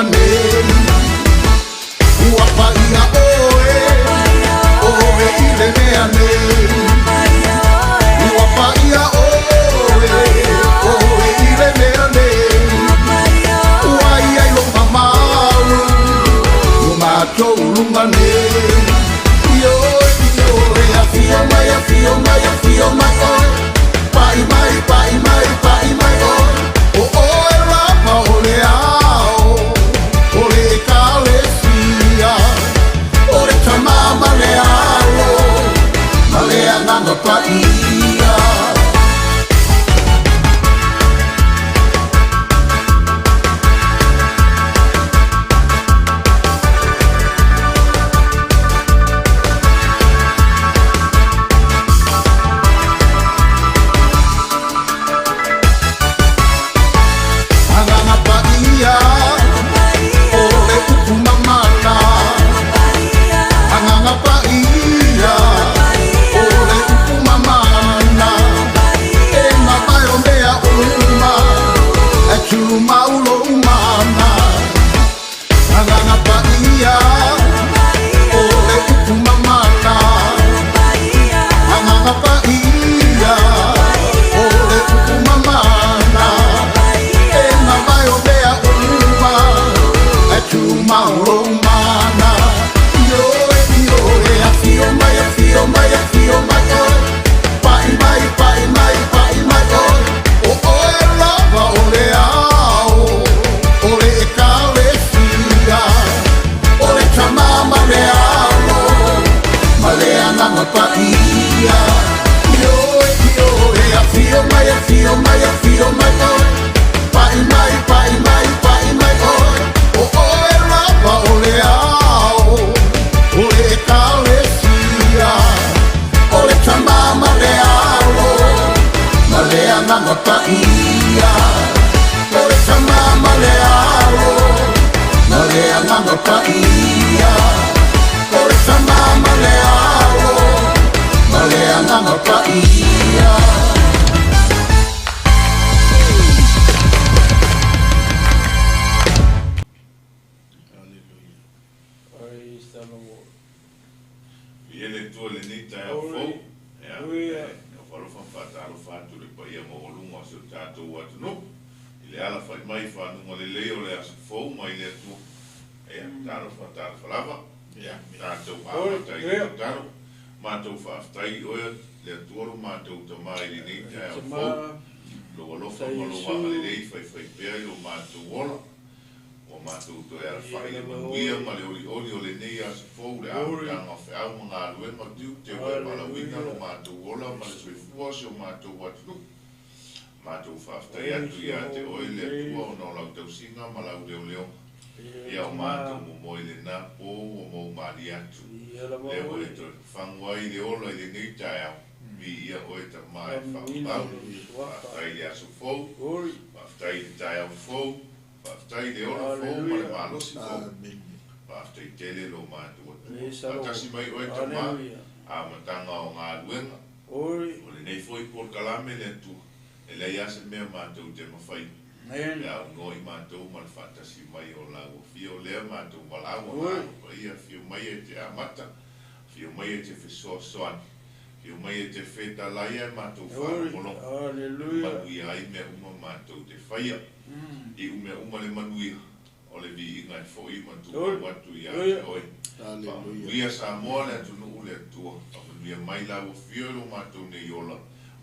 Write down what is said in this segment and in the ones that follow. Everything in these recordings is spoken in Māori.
lunga nei ua paia oe ile mea nei ua paia oe ile mea nei ua ia i longa mau matou lunga nei ioe afio mai oe pai mai oe o oe lapa ole ao ole 𝚗𝚘𝚙𝚢𝚑𝚝 ole tamama le ao ma le ananga paia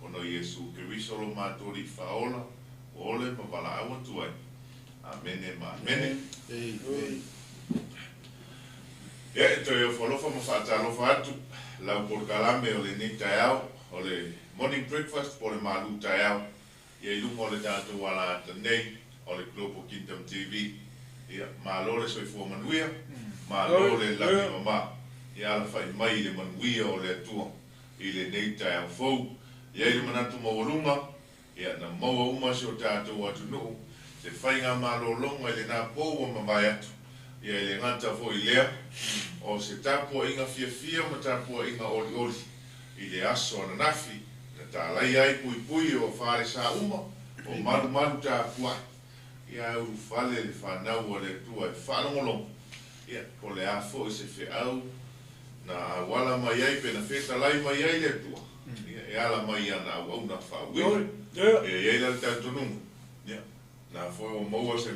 Ono Yesu Keriso lo matou li faola ole ma bala awa tuai. Amene ma amene. To yo folofa ma fatalo fatu la por kalame ole ni tayao ole morning breakfast por malu tayao. Ye lungo le tatu wala tanei ole Global Kingdom TV. Ya malole soi fo manuia. Malole la mama. Ya la fai mai le manuia ole tu. Ile nei tayao fo. Ia i manatu maurunga, ia na maua uma si o tātou atu nuu, se whainga malolonga i le nā pōua mamai atu, ia i le ngata fo i lea, o se tāpua inga fia ma tāpua inga oli, i le aso ana nafi, na tā lai ai pui o whare sa uma, o maru tāpua, ia u fale le whanau o le tua e whanongolong. Ia, po le afo i se whiau, na wala mai ai pe na whetalai mai ai le tua. Ia, e ala mai ana au au na whauwi. E ei la tātununga. Ia, na fo o maua se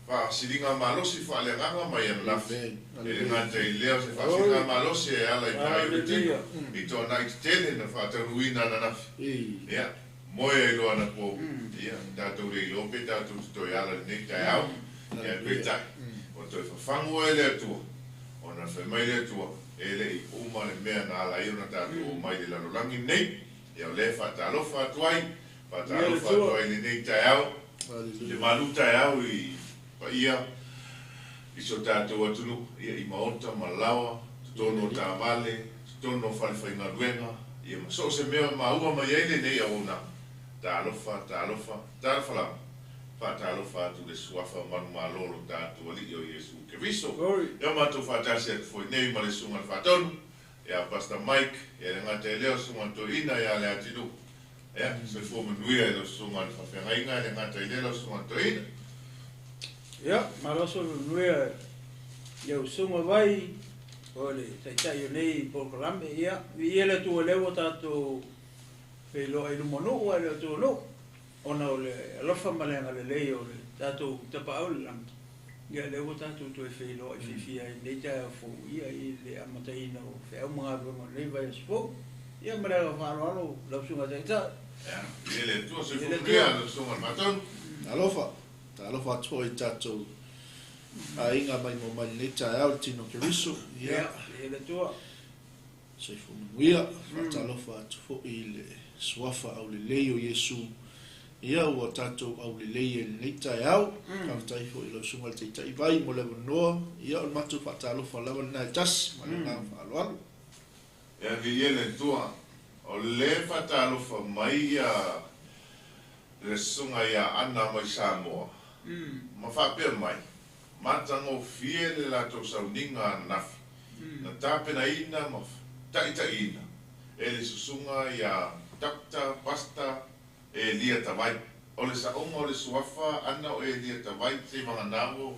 whaasiringa malosi whaaleanga mai ana lafi. E ngā te i leo se whaasiringa malosi e ala i tai uritino. I tō nai te tele na whaataruina na nafi. Ia, moe e loa na po. Ia, tātou rei lope, tātou toi ala nei tai au. Ia, petai. O toi whawhangu e lea tua. O na whamai lea tua. E le i uma le mea na ala i ona tātou o mai le lalolangi nei. Ia o le whaatalofa atuai. Whaatalofa atuai le nei tai au. Le malu tai au i ia. I so tātou atunu. Ia i maota, malawa. Tono tā vale. Tono whalewhainga ruenga. Ia maso se mea maua mai eile nei au na. Tālofa, tālofa la. Whaatalofa atu le suafa manu malolo tātou ali o Jesu Keriso. Ia mātou whaatasi atu foi nei ma le sunga whaatonu. Ia Pastor Mike, ia le ngata e leo sunga to ina ia le atidu. Ia, se fo manuia e lo sunga le whawhengainga, le ngata e leo sunga to ina. Ia, maraso manuia leo sunga vai, o le taitai o nei polkarame, ia, ia le tua leo tātou pe lo e lumonu o le tua no. Ona o le alofa malenga le lei o le tātou tapa au le lang. Ia leo tātou to e whilo e whiwhia i nei tai a fō ia i le amataina o whiau mga runga nei vai as fō. Ia marega whāroalo lausunga taita. Ia le tua se fukuria le sunga maton. Alofa, ta alofa atua i tātou a inga mai mo mai nei tai au tino Keriso. Ia le tua. Se fumanuia, ta alofa atu fo i le suafa au le lei o Jesu. Ia ua tātou au le lei e nei tai au, kawtai fo i lau sunga le teitai vai mo lewa noa, ia o matu whaatalofa lawa nai tas, ma le ngā whaaloalo. Ia ki ia le tua, o le whaatalofa mai ia le sunga ia ana mai Samoa. Ma whapea mai, matango fie le lato sauninga nafi. Na tāpena ina ma taita ina. E le susunga ia takta, pasta, e lia tawai. O le saonga o le suafa, ana o e lia tawai, te mga namo,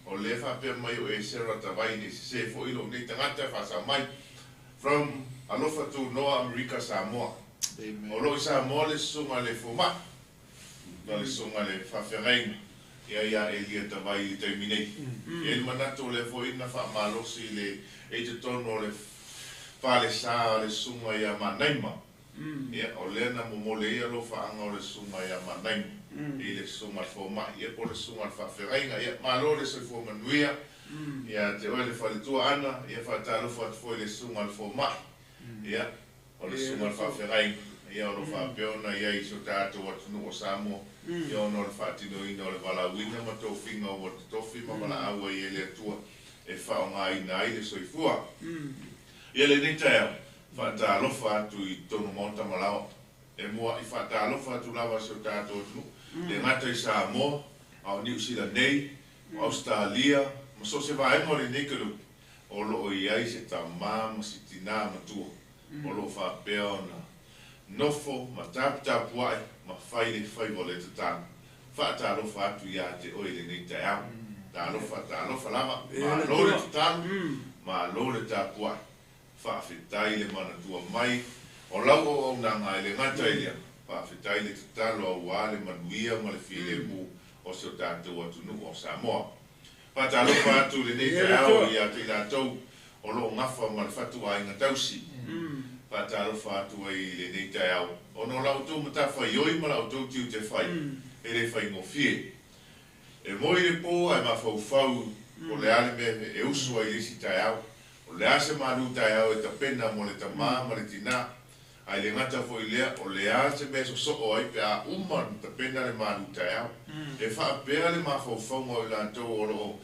o le whapea mai o e sera tawai, ni se fo ilo nei tangata whasa mai, from alofa tu Noa Amerika Samoa. O lo i Samoa le sunga le fuma, na le sunga le whawhengainga, ia e lia tawai i te minei. E le manato le fo ina wha malosi le e te tono le whale saa le sunga ia manaima. Ia o lena momole ia lo whaanga o le sunga ia manaima. I le sunga fōma, ia po le sunga whawhengainga, ia malo le soi fō manuia, ia te oe le whalitua ana, ia whaatalofa atu fōi le sunga fōma. Ia, o le sunga whawhengainga. Ia o lo whapeona ia i so tātou atunu o Samoa. Ia o no le whaatino ina o le walawina ma tō whinga o te tofi ma wala aua i e le atua e whaonga ina i le soifua. Ia le nitao, whaatalofa atu i tonu monta malawa. E mua i whaatalofa atu lawa so tātou atunu. Le ngata i Samoa, au New Zealand nei, o Australia, ma so se vaenga le nekelu. O lo i ai se ta mama si tina matua. O lo whapeona. Nofo, ma tapu ai, ma whai le whai wole te tāna. Whaatalofa atu ia te oe le nei tai au. Tālofa lama, ma lore te tāna, ma lore tapu ai. Whaafetai le mana tua mai, o lau o nanga e le ngata ilia. Whaafetai le te talo au wale manuia ma le while mu o se o tātou atunu o Samoa. Whaatalofa atu le nei tai au ia te tātou o lo ngafa ma le whatua inga tausi. Whaatalofa atu ai le nei tai au. O no lau tō mata whai oi ma lau tō tiu te whai. E le whai ngofie. E moi le pō ai ma whau o le ale me e usu ai lisi tai au. O le ase maru tai au e ta pena mo le ta maa ma le tina. Ai le ngata fo i lea o le ase me so o ai pe a uman ta pena le maru tai au. E whaapea le ma whau mo i lantou o lo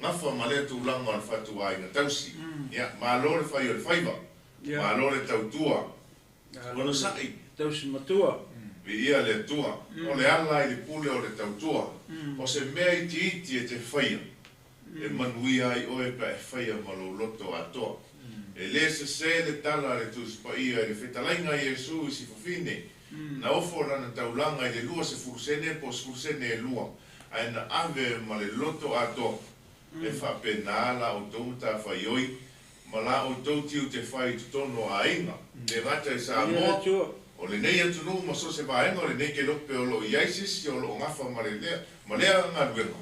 ngafa ma le tūlanga al whatua inga tausi. Ia, ma lo le whai o le whaiva. Ma lo le tautua. O no sai. Tausi matua. Vi ia le tua. O le ala i le pule o le tautua. O se mea i ti iti e te whaia. E manuia i oe pa e whaia ma lo loto atoa. E le se le tala le tuspa ia e le whetalainga i Jesu i si fafine. Na ofo rana taulanga i le lua se furusene po se furusene e lua. aina ave ma le loto ato e whapena la o tau ta whaioi ma la o tau tiu te whai tutono a inga te ngata i Samoa o le nei atu nuu ma so se vaenga o le nei ke lope o lo ISIS o lo ngafa ma lea ngā ruenga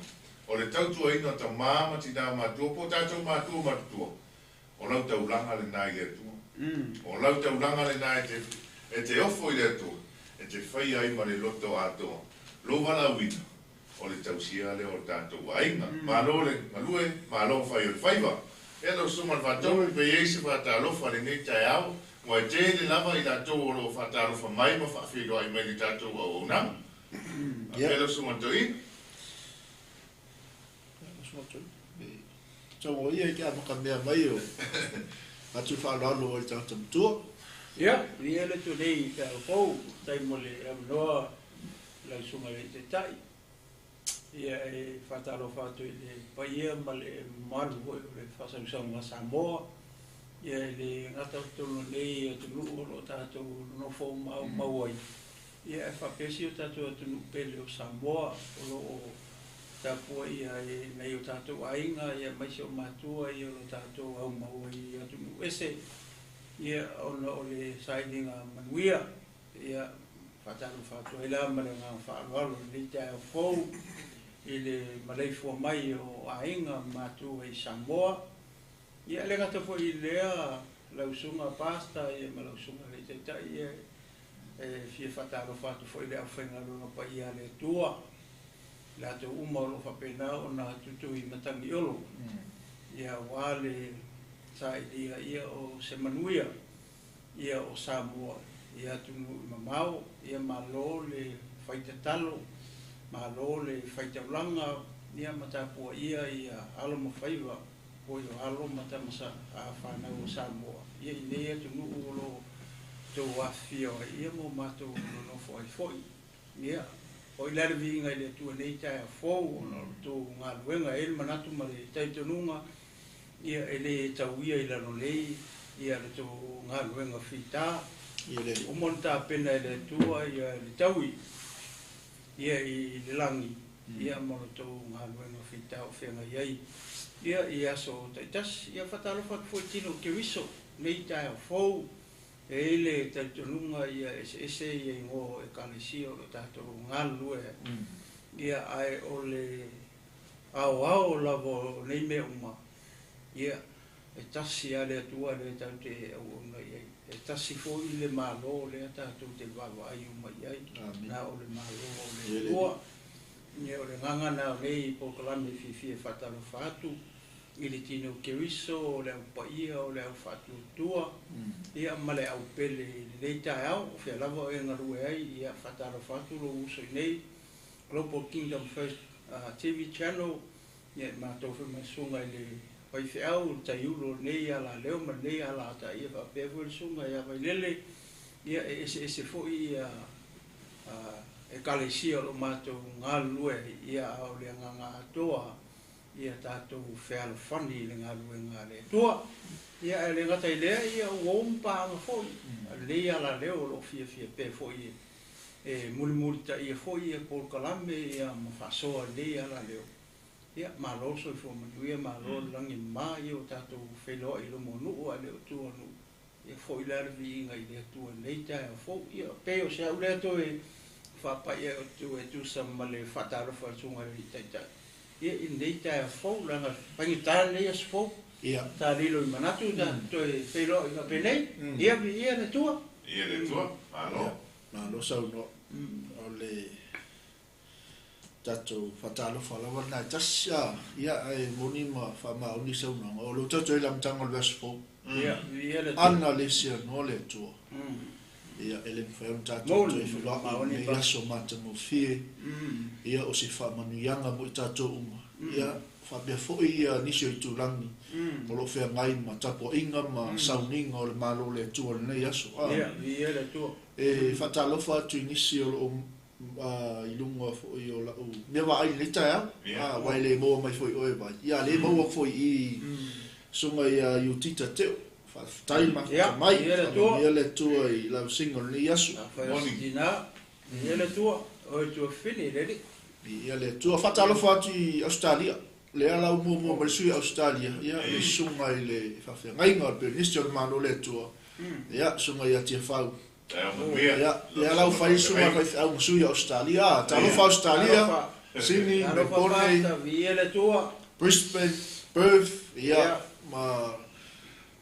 o le tau tua ina ta māma ti nā mātua po tātou mātua mātua o lau tau langa le nai le atua o lau tau langa le nai e te ofo i le atua e te whai ai ma le loto atoa lo wala wina o le tau sia le o tātou ainga ma lo le malue ma lo whai o le whaiwa e lau suman whātou pe eisi whātalofa le nei tai au wa te le lava i tātou o lo whātalofa mai ma whawhiroa i mai le tātou au au nang e lau suman toi Tau ia ki a maka mea mai o atu whaalalo o i tau tamtua. Ia, ni ele tu nei ka kou, tai mo le amnoa lau sunga le te tai. Ia e whataro whatu i le paia ma le maru hoi o le whasausanga Samoa. Ia e le ngata tolo nei o tu nuu o tātou nofo mauai. Ia e whapesi o tātou atu nuu pele o Samoa o lo o tapua ia e nei o tātou ainga, ia maise o mātua ia o tātou au maua i atu mu ese. Ia ona o le saidinga manuia, ia whataru whātua e la mare ngā whaalualo, le te au fōu, i le maleifua mai o ainga mātua i Samoa. Ia le ngata fo i lea lausunga pasta, ia ma lausunga le te tai, ia e fie whataru whātua fo i le au whenga luna pa ia le tua. La te umaro whapena o nā tutu i matangi olo. Ia wale saidinga ia o se manuia, ia o Samoa, ia tunu i mamao, ia malo le whaita talo, malo le whaita ulanga, ia matapua ia alo mawhaiwa, o i alo matamasa a whanau o Samoa. Ia i nea tunu ulo tō wafio, ia mo mato no foi foi. Ia. O i lare vinga i le tua nei tai a fōu, o tō ngā luenga e manatu ma le taitonunga, ia e le tauia i lano lei, ia le tō ngā luenga whita, o monta pena i le tua, ia le taui, ia i le langi, ia mono tō ngā luenga whita o whenga iai, ia i aso taitas, ia whatalofa ki fōi tino ke wiso, nei tai a fōu, e le taitonunga ia ese ia ingo e kalesio o tātou ngalue. Ia ai o le au lavo nei mea uma. Ia e tasi a le atua le tau te au unga iai. E tasi fo i le malo le tātou te wawa ai uma iai. Na o le malo o le tua. Ia o le ngangana o nei pokalame fifie whataro whatu. I le tino kewiso o le au paia o le au whatutua. Ia ma le au pele nei tai au, o whia lava e ngarue ai, ia whatara whatu lo uso i nei. Global Kingdom First TV channel, ia mātou whimasunga i le whaiwhi au, tai ulo nei ala leo, ma nei ala ata ia whapefu i sunga ia wailele. Ia ese fōi e kalesia lo mātou ngā lue, ia au le ngā atoa. Ia tātou whealawhani le ngā luenga le tua. Ia e le ngata i lea, ia uompa anga fōi. Lei ala leo lo fia pē fōi. E mulimuri ta ia fōi, ia Paul Kalame, ia mawhasoa lei ala leo. Ia māloso i fōmanu, ia mālo langi mā, ia o tātou wheloa i lo monu a leo tua nu. Ia fōi larvi inga i lea tua nei tai a fōi. Ia pēo se au lea to e whapai e o tu e tu sa male whatarofa tunga i taitai. Ia i nei tai a fōu, langa pangitā nei as fōu. Tā lilo i manatu, tā toi whelo i ka penei. Ia le tua. Ia le tua, mālo. Mālo sau no, o le tatou whatalo whalawa nai tasia. Ia ai moni ma whamau ni sau nanga. O lo tatou i lamtanga le as fōu. Ia le tua. Ana le sia no le tua. Ia ele mwhaum tātou toi whulaa i me aso mata mo fie. Ia o se whamanianga mo i tātou uma. Ia whapea fōi ia nisio i tūrangi. O lo whea ngai ma tapo inga ma sauninga o le malo le tua le nei aso. Ia le tua. E whatalofa atu i nisi o lo i lunga fōi o lau. Mea wa ai le tai au. Wai le moa mai fōi oe vai. Ia le moa fōi i sunga ia iutita teo. Taima mai ia le tua i lau singo ni asu Ia le tua o tu fini le Ia le tua whatalofa atu i Australia. Le ala mua marisui Australia. Ia le sunga i le whawhiangainga o le Penisti o le mano le tua. Ia sunga i atia whau. Ia le ala whai sunga kai au masui Australia. Talofa Australia. Sydney, Melbourne, Brisbane, Perth. Ia ma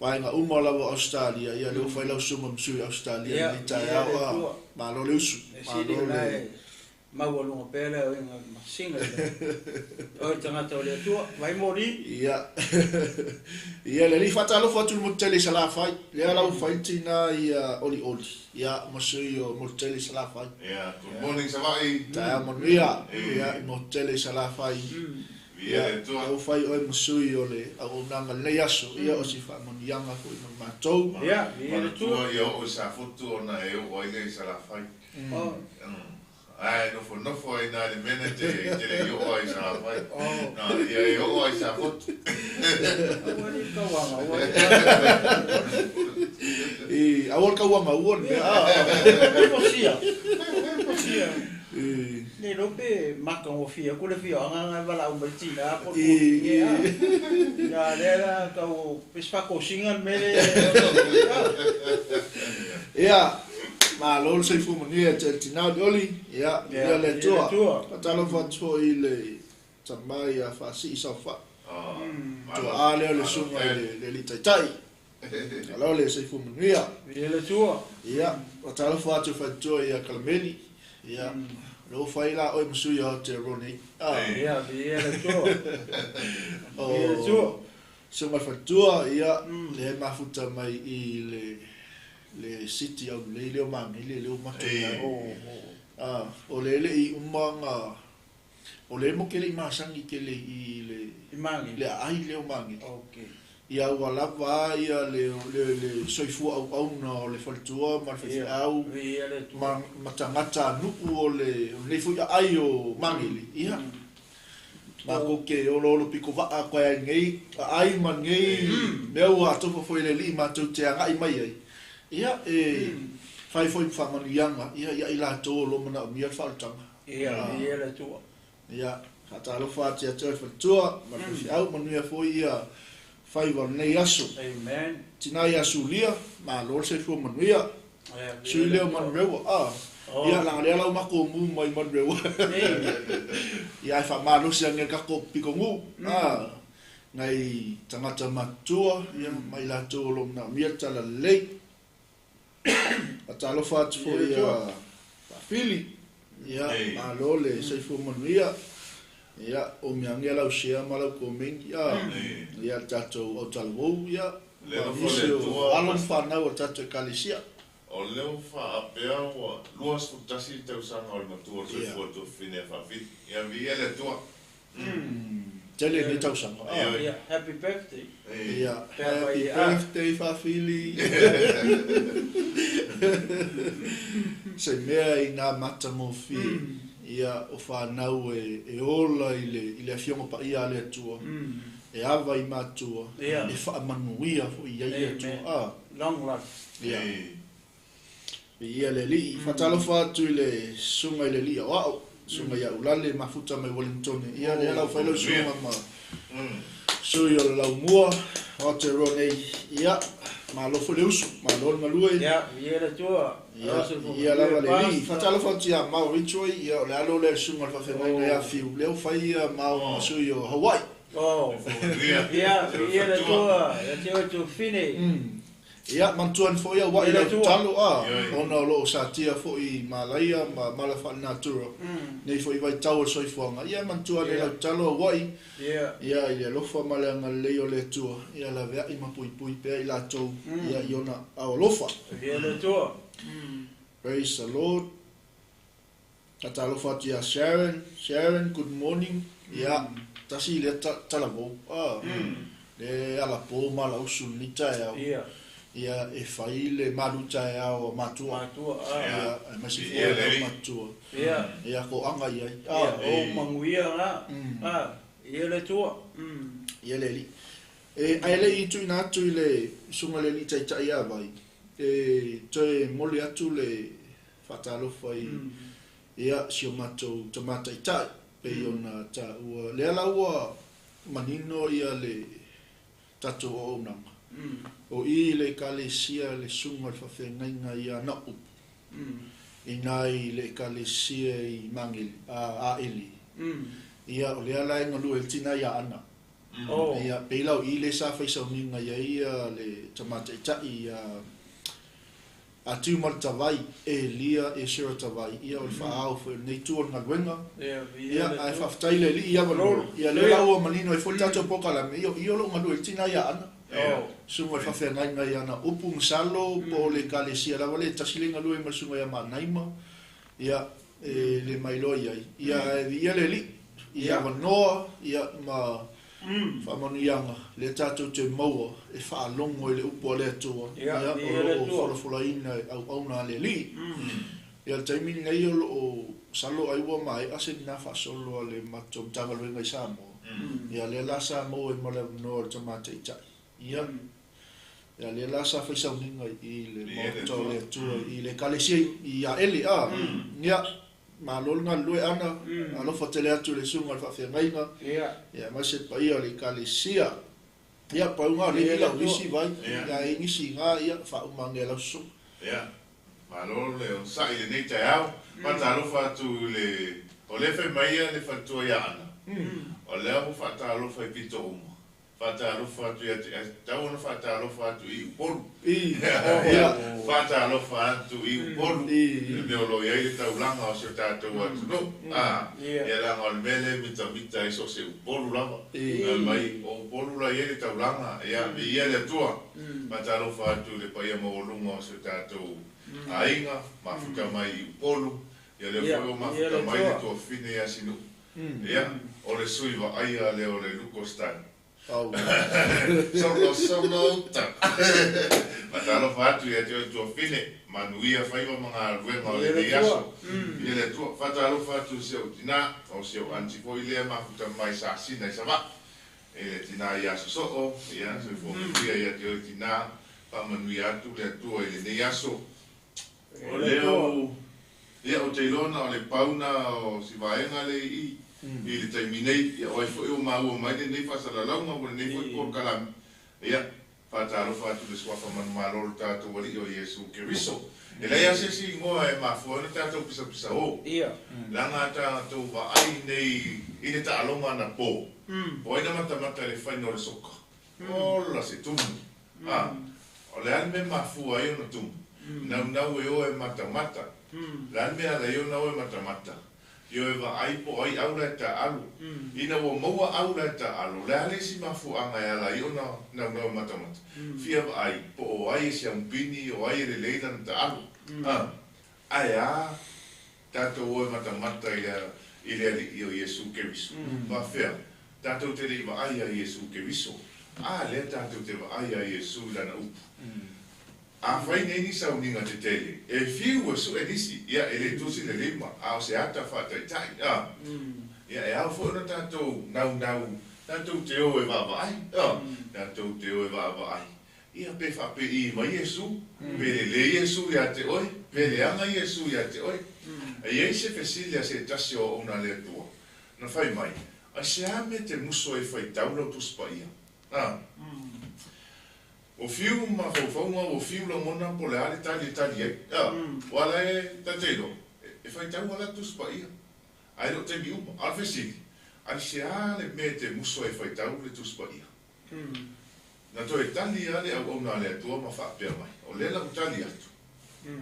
wainga umalawa Australia. Ia le whai lau sunga masui Australia. Ni tai awa ma lo le usu. Ma lo le Maualunga pele o inga masinga o tangata o le atua vai mori ia ia le li fatalofa atu mo tele sala fai le ala fai tina ia oli ia masui o mo tele sala fai ia good morning savai ta mo ia mo tele sala fai ia tu o fai o masui o le o nanga le aso ia o si fa mo yanga ko no matou ia tu ia o sa foto na e o ile sala fai ai no fo ina le menete te yo oi sa vai no ia yo oi sa fot wani ka wanga e awol ka wanga won posia ne robe maka o fia ko le fia nga vala o bertina por ya era ka o pesfa ko singan mele ia ma lo se fu mo ni te tina oli ia ia le tua talo fa to ile tamai a fa si sa fa to ale le sunga le li tai alo le se fu mo ni ia le tua ia talo fa to ia kalmeni ia lo fa ila o msu ia te roni ia le tua le tua sunga fa tua ia le mafuta mai i le city of le mangi le mato o le I umanga o le mo kele masangi kele I le mangi le ai le mangi okay ia wala va ia le soifu au no le faltua ma fe au ma matangata nu o le fu ai o mangi ia ma ko ke o lo piko va a ko ai mangi meu atu fo le li ma tu te ai mai ia fai foi famanu yanga ia ila to lo mana mi faltanga ia le tua ia hata lo fa tia to tua ma fi au manu ia foi ia fai va nei aso amen tina ia sulia ma lo se fu manu ia sulia manu rewa ia la le ma ko mu mai manu rewa ia fa ma lo se nge ka ko piko mu ngai tangata matua ia mai la to lo na mi tala lei atalo fa fo ia fili ia alo le se fo manuia ia o mi angia la usia mala ko min ia tato o talvo ia le fo le alon fa na o tato kalisia o le fa apea o luas futasi te usanga o matua se foto fine fa fit ia vi ele tua tele ni tau sang happy birthday happy birthday fa fili se mea ina mata mo fi ia o fa nau e ola ile afiongo pa ia le tua e ava I matua e fa manuia fo ia tua long life ia le li fatalo fa tu ile sunga ile li wow sunga ia ulale mafuta mai Wellington ia le la fa lo sunga ma so yo la mua o te rone ia ma lo fo le usu ma lo malue ia le tua ia la vale li fatalo fa tia ma ritual ia le alo le sunga fa fe mai ia fiu le fa ia ma so yo Hawaii ia le tua ia te to fine ia mantuan fo ia wa ia talo ona lo sa tia fo I Malaya ma mala fa natura nei fo I vai tau so I fonga ia mantuan le talo wa ia lo fa mala ngale o le tua ia la vea I mapui pe I la to ia iona a lo fa ia le tua praise the Lord tata lo fa tia Sharon good morning ia tasi le talavo le ala po mala usul ni tai ia e fai le maluta o matua ia masi fo matua ia ko anga ia o manguia la ia le tua ia le li e ai le I tu ina tu le sunga le li tai ia vai e toi moli atu le fatalo fai ia si o mato tomata tai pe ona ta ua le ala ua manino ia le tato o nanga o I le kalesia le sunga le whawhengainga ia na upu inai le kalesia I mangili a eli ia o le ala inga lua el tina ia ana ia peilau I le sa whaisauninga ia le 𝚟𝚒𝚙𝚎𝚑𝚝 ia a 𝚟𝚒𝚘𝚎𝚎 lia 𝚟𝚒𝚎𝚎 ia o le whaau fo nei tua ngaluenga ia ai whaftai le li ia wano ia le lau manino e fo tato pokala me ia lo ngalu el tina ia ana sunga le whawhengainga ia na upu msalo po le kalesia lawa le tasilinga lue ma sunga ia ma naima ia le mailo ia le li ia wanoa ia ma whamanianga le tātou te maua e whaalongo I le upo le atua ia o whalafulaina au auna le li ia le taimini ngai o salo aiwa mai ase nina whaasolo le matom tangaluenga I Samoa ia le la Samoa e male no le 𝚟𝚒𝚙𝚎𝚑𝚝 ia le la sa whaisauninga I le mato le atua I le kalesia ia eli ia ma lolnga lue ana alofa tele atu le sunga le whawhengainga ia mase pa ia le kalesia ia paunga le ila wisi vai ia ingisi ngā ia whaumange lau su ia ma lolo le o sai le nei taiao pata alofa atu le o le whemaia le whatua ia ana o le apu whata alofa I pito umo whata alofa atu ia tauna whata alofa atu I upolu whata alofa atu I upolu me o lo ia I taulanga o se tātou atu no ia langa o le mele mita I so se upolu lava mai o upolu la ia le taulanga ia le atua whata alofa atu le paia maolunga o se tātou ainga mafuka mai I upolu ia le fuo mafuka mai le tua fine ia sinu ia o le suiva aia le o le luko style Solo tak. Matalo fatu ya tua fine manuia faiva mga ruenga o le yaso. Ia le tua fatalo fatu se o tina o se o antifo ile mafuta mai sa sina sama. E tina yaso so ia se fo ia te tina pa manuia tu le tua ile ne yaso. O leo ia o te lona o le pauna o si vaenga le I I le taiminei ia oi fo o maua mai nei fasalalaunga o nei foi por kalam ia fatalo fatu le swafa man malo tato wali o Yesu Keriso e la ia se si ngoa e mafo na tato pisa o ia langa tato va ai nei I le talonga na po o ina mata le fai no le soka o la se tumu o le alme mafu ai no tumu na e o e mata la alme ala yo na o e mata Yo eva ai po ai aula ta alu ina wo moa aula ta alu la le si mafu anga ya la yo na mata fia ai po o ai si ampini o ai le leida ta alu aya tato o mata ia ile io Yesu Keriso va fea tato te le va ai Yesu Keriso le tato te va ai Yesu la na upu a fai nei ni sauninga te tele e fiu o su edisi ia ele tusi le lima a o se ata fata itai ia e au fo na tato nau tato te o e va vai tato te o e va vai ia pe fa pe I ma Yesu pe le Yesu ia te oi pe le anga Yesu ia te oi e se fesilia se tasio ona le tua na fai mai a se ame te muso e fai taulo tu spaia o fiu ma fofonga o fiu la mona po le ale tali wala e tatelo e fai tau ala tu spaia ai lo te biuma al fesili al se ale me te muso e fai tau le tu spaia na to e tali ale au ona le tua ma fa pe mai o le la tali atu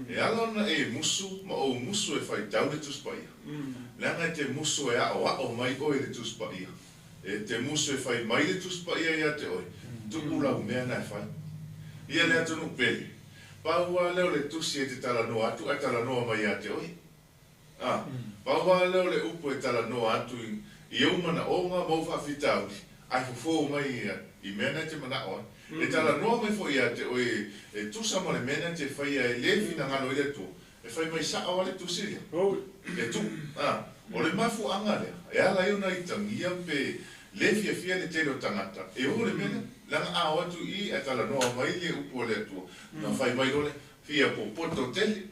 e ala na e musu ma o musu e fai tau le tu spaia langa te musu e o mai o le tu spaia e te musu e fai mai le tu spaia ia te oi tu kula mea na fai ia le atu nuk peli. Paua leo le tusi e te talanoa atu, e talanoa mai ate oi. Paua leo le upu e talanoa atu I umana onga mau whawhitau. Ai fufo mai I mena te mana oi. E talanoa mai fo I ate oi, e tusa mo le mena te whaia e lefi na ngano I le tu. E whai mai saa wale tusi lia. E tu. O le mafu anga lea. E ala iuna I tangia pe lefi e fia le telo tangata. E o le mena. Langa a watu I e tala noa mai le upo le atua. Na whai mai role, fia poto tele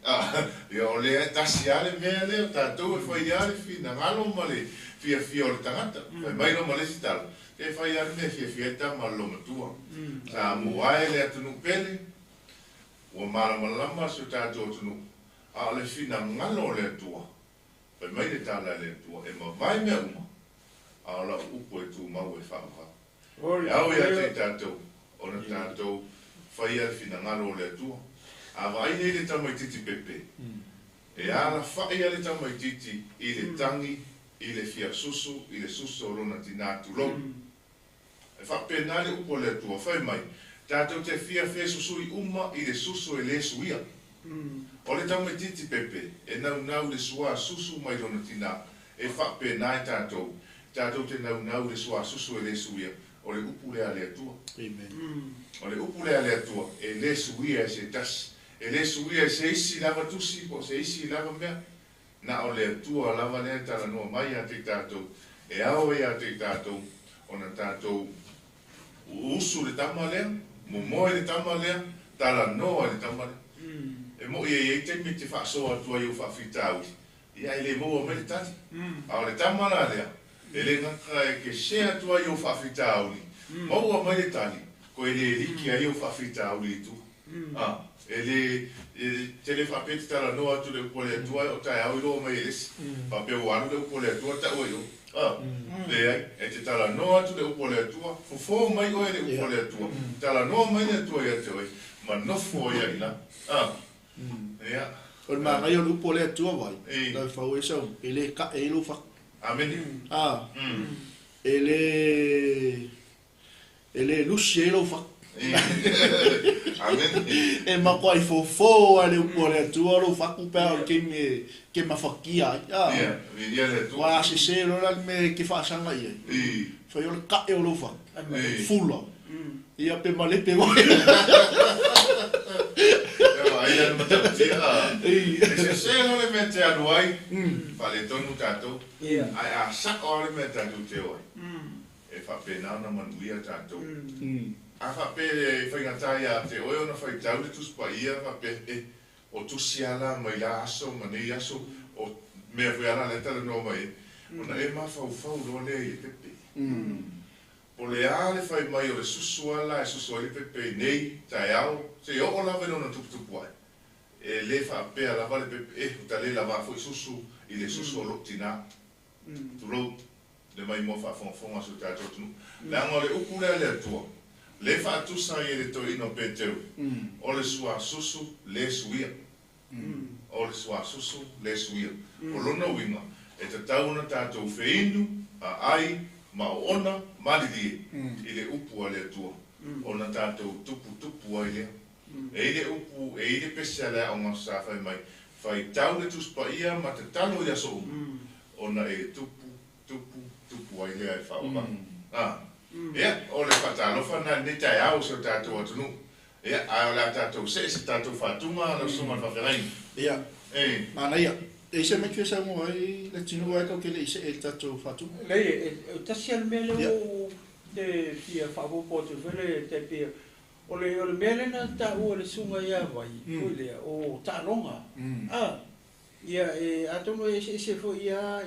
ia o le tasi ale mea leo tātou e whai ale fina ngalo ma le fia o le tangata mai no ma le sitala e whai ale mea fia ta ma lo matua sa mua e le atunu pele ua malamalama so tātou atunu a le fina ngalo le atua mai le tala le atua e ma vai mea uma a la upo e tu mau e whaha au ia te tātou ona tātou whai ale fina ngalo le atua a vai nei le tamaititi pepe. E ala whai ale tamaititi i le tangi, i le fia susu, i le susu o lona tina tulou. E whapena le upo le atua, whai mai. Tātou te fia susu i uma i le susu e le suia. O le tamaititi pepe, e nau le sua susu mai lona tina. E whapena e tātou. Tātou te nau le sua susu e le suia. O le upu le ale atua. Amen. O le upu le ale atua, e le suia e se tasi. E le suia se isi lava tusi, po se isi lava mea, na o le atua lava lea tala noa mai a te tātou, e ao e a te tātou, o na tātou usu le tama lea, momoe le tama lea, tala noa le tama lea. E mo i te mi te whaasoa atua i u whaafita au, ia i le moa me le tati, a o le tama la lea, e le ngaka e ke se atua i u whaafita au ni, maua mai le tali, ko e le riki a i u whaafita au li tu. Ele tele whapeti tala noa tu le upole atua o tai au i roa mai elesi. Whape uanu le upole atua ta ua yo. Le ai, e te tala noa tu le upole atua, fufo mai oe le upole atua. Tala noa mai le atua ia te oi, ma nofo ia ina. Ea. O le māngai o le upole atua vai, na whau e sau, ele ka e lo whak. Amen. Ele lusi e lo whak. Amen. E mako ai fofo ale upole atua lo whaku pēo ke mawhakia. Ia le atua. Wa se se lo la me ke whaasanga ia. Whai o le ka e o lo whak. Fula. Ia pe malepe oe. Ia le matautia. E se se lo le me te anu ai. Whale tonu tātou. Ai a sako ale me tātou te oe. E whapena na manuia tātou. A whape e whaingatai a te oe ona whai tau le tuspa ia whape o tusiala mai la aso, manei aso, o mea whiara le tala no mai. Ona e ma whau lo le i pepe. Po le a le whai mai o le susuala e susuali pepe nei, tai au, se o o lawe nona tuputupu ai. E le whape a lava le pepe o ta le lava fo i susu, i le susu o lotina. Tulou, le mai mo whafonga su tātou tunu. Le anga le ukule le atua. Le whaatusa i le to ino peteu, o le sua susu le suia. O le sua susu le suia. O lona winga, e te tauna tātou whiinu, a ai, ma o ona, malidie, i le upu a le atua. O na tātou tupu ai lea. E i le upu, e i le pese a lea o ngā sāwhai mai, whai tau le tuspa ia, ma te talo ia so. O na e tupu ai lea e whaopa. Ia, o le whatalofa na ne tai au so tātou atunu. Ia, a o la tātou se tātou whatunga na suma whawhirai. Ia, mana ia. E se me kia sa mo ai, le tinu ai kau ke le ise e tātou whatunga. Lei, e tasi al mele o te fia whapopo te whele te pia. O le mele na ta ua le sunga ia vai, lea, o ta ronga. Ia, e atono e se fo ia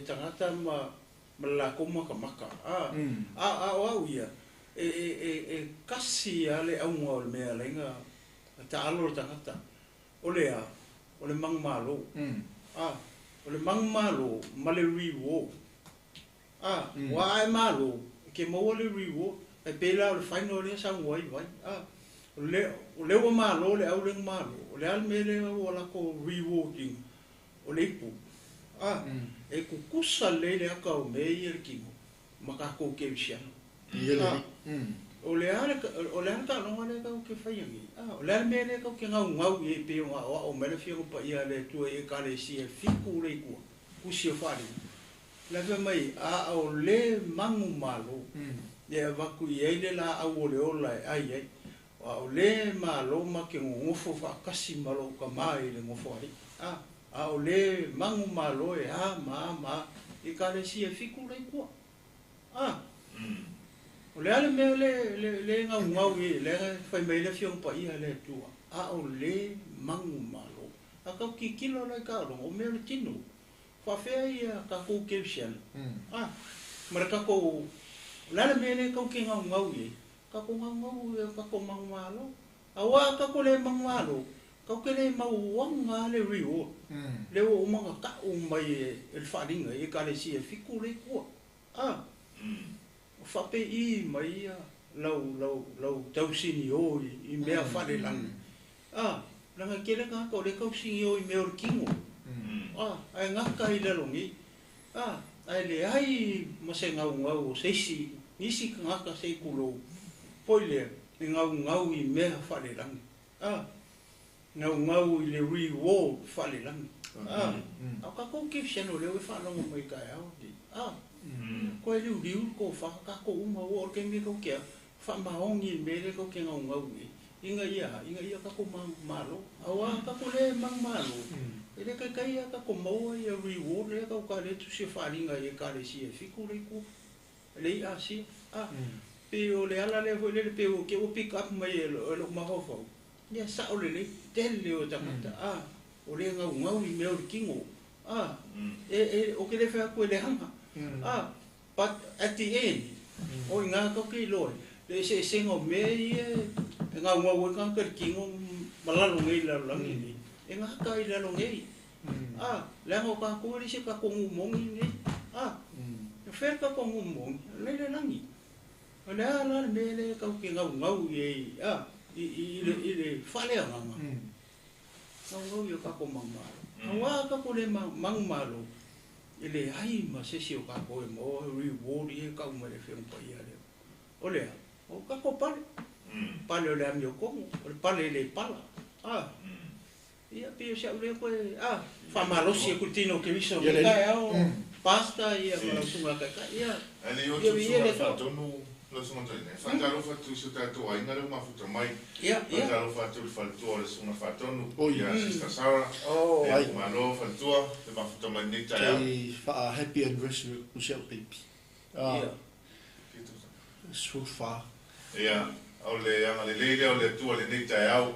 tangata la koma ka maka au ia e kasi ale au ngol me lenga ta alo tangata ole mangmalo ole mangmalo male riwo wa ai malo ke mo ole riwo e pela le final le sa ngoi vai ole o malo le au le malo ole al mele o la ko rewarding ole pu e kukusa lele aka o mei e kimo maka ko ke sia o le ala ka longa le ka ke faiangi o le mele ka ke ngau e pe o mele fia ko pa ia le tu e ka le sia fiku le ku kusia fali la ve mai o le mangu malo e vaku i le la au le ola ai o le malo ma ke ngofo fa kasi malo ka mai le ngofo ai o le mangu malo e ma i ka le sia fiku le kua o le ale mea le ngau i le fai mai le fiong pa ia le tua a o le mangu malo. A kau ki kilo lai ka o mea le tino. Whawhea ia ka kou keusiana. Mara ka kou, lana mele kau ki ngau ngau ye. Ka kou ngau ngau ye ka kou mangu malo. Awa ka kou le mangu malo. Kau ke le mauanga le rio. Le o manga ka o mai e wharinga e ka le si e whiku le kua. Whape I mai ia lau tausini o I mea whare langi. Langa kere ka kau le kausini o I mea ori kingo. Ai ngaka I lalongi. Ai le ai mase ngau ngau o seisi. Nisi ka ngaka sei kulo. Poi le ngau ngau I mea whare langi. Ngau ngau I le reward whale langi. Au ka kou kewsiano leo e whanonga mai kai au. Koe liu ko whaka ko uma o ke me kau kia. Whamaongi mele kau ke ngau ngau I. Inga ia ka ko malo. Awa ka ko le mang malo. Ele kai ia ka ko maua ia reward le kau ka le tu se wharinga e ka le si e whiku le ku. Le ia si. Pe o le ala le le pe o ke o pick up mai e lo mahofau. Ia sa o le tele o tamata. O le ngau I mea ori kingo. O ke le whea koe le hanga. But at the end, o ngā kau ki loi. Le se sengo mea I e ngau e kanka kingo malalo ngei lalangi ni. E ngā ka I lalo ngei. Le ngau ka koe le se ka kongu mongi ni. E whea ka kongu mongi. Le langi. O le ala mea le kau ki ngau I I le whale a nganga. Ngau I o kako mangmalo. Awa kako le mangmalo. I le hai ma sesi o kako e mo reward I e kau ma le whenpa I ale. O lea, o kako pale. Pale o le ami o kongo. O le pale le pala. Ia pio se au le koe. Whamalosi e kutino ke viso. Ia kai au. Pasta ia malasunga kai kai. Ia. Ele o tu sura tonu. Lo sono già ne. Fantalo fatto su tato ai ngare ma futa mai. Fantalo fatto il falto le sono fatto no. Ia sta sara. Ai ma lo falto le ma futa mai nita ya. Fa happy anniversary Michelle baby. Ia. So far. Ia. O le anga le leile o le tua le nita ya.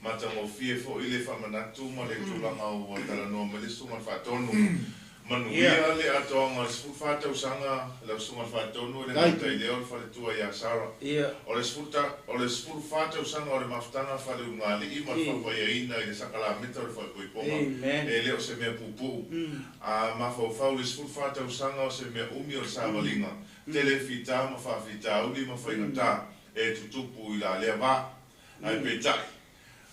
Mata mo fie fo ile fa manatu ma le tulanga o tala no ma le suma fatto no. Manuia le atonga sfulfata usanga la sunga fatonu le nata I leo fa le tua ia sara. O le sfulfata usanga o le maftanga fa le ungali I ma fa pa ina I le sakala meta o le fa koiponga. E leo se mea pupu. Ma fa o le sfulfata usanga o se mea umi o le savalinga. Tele fita ma fa fita uli ma fa ingata. E tutupu I la lea va. Ai petai.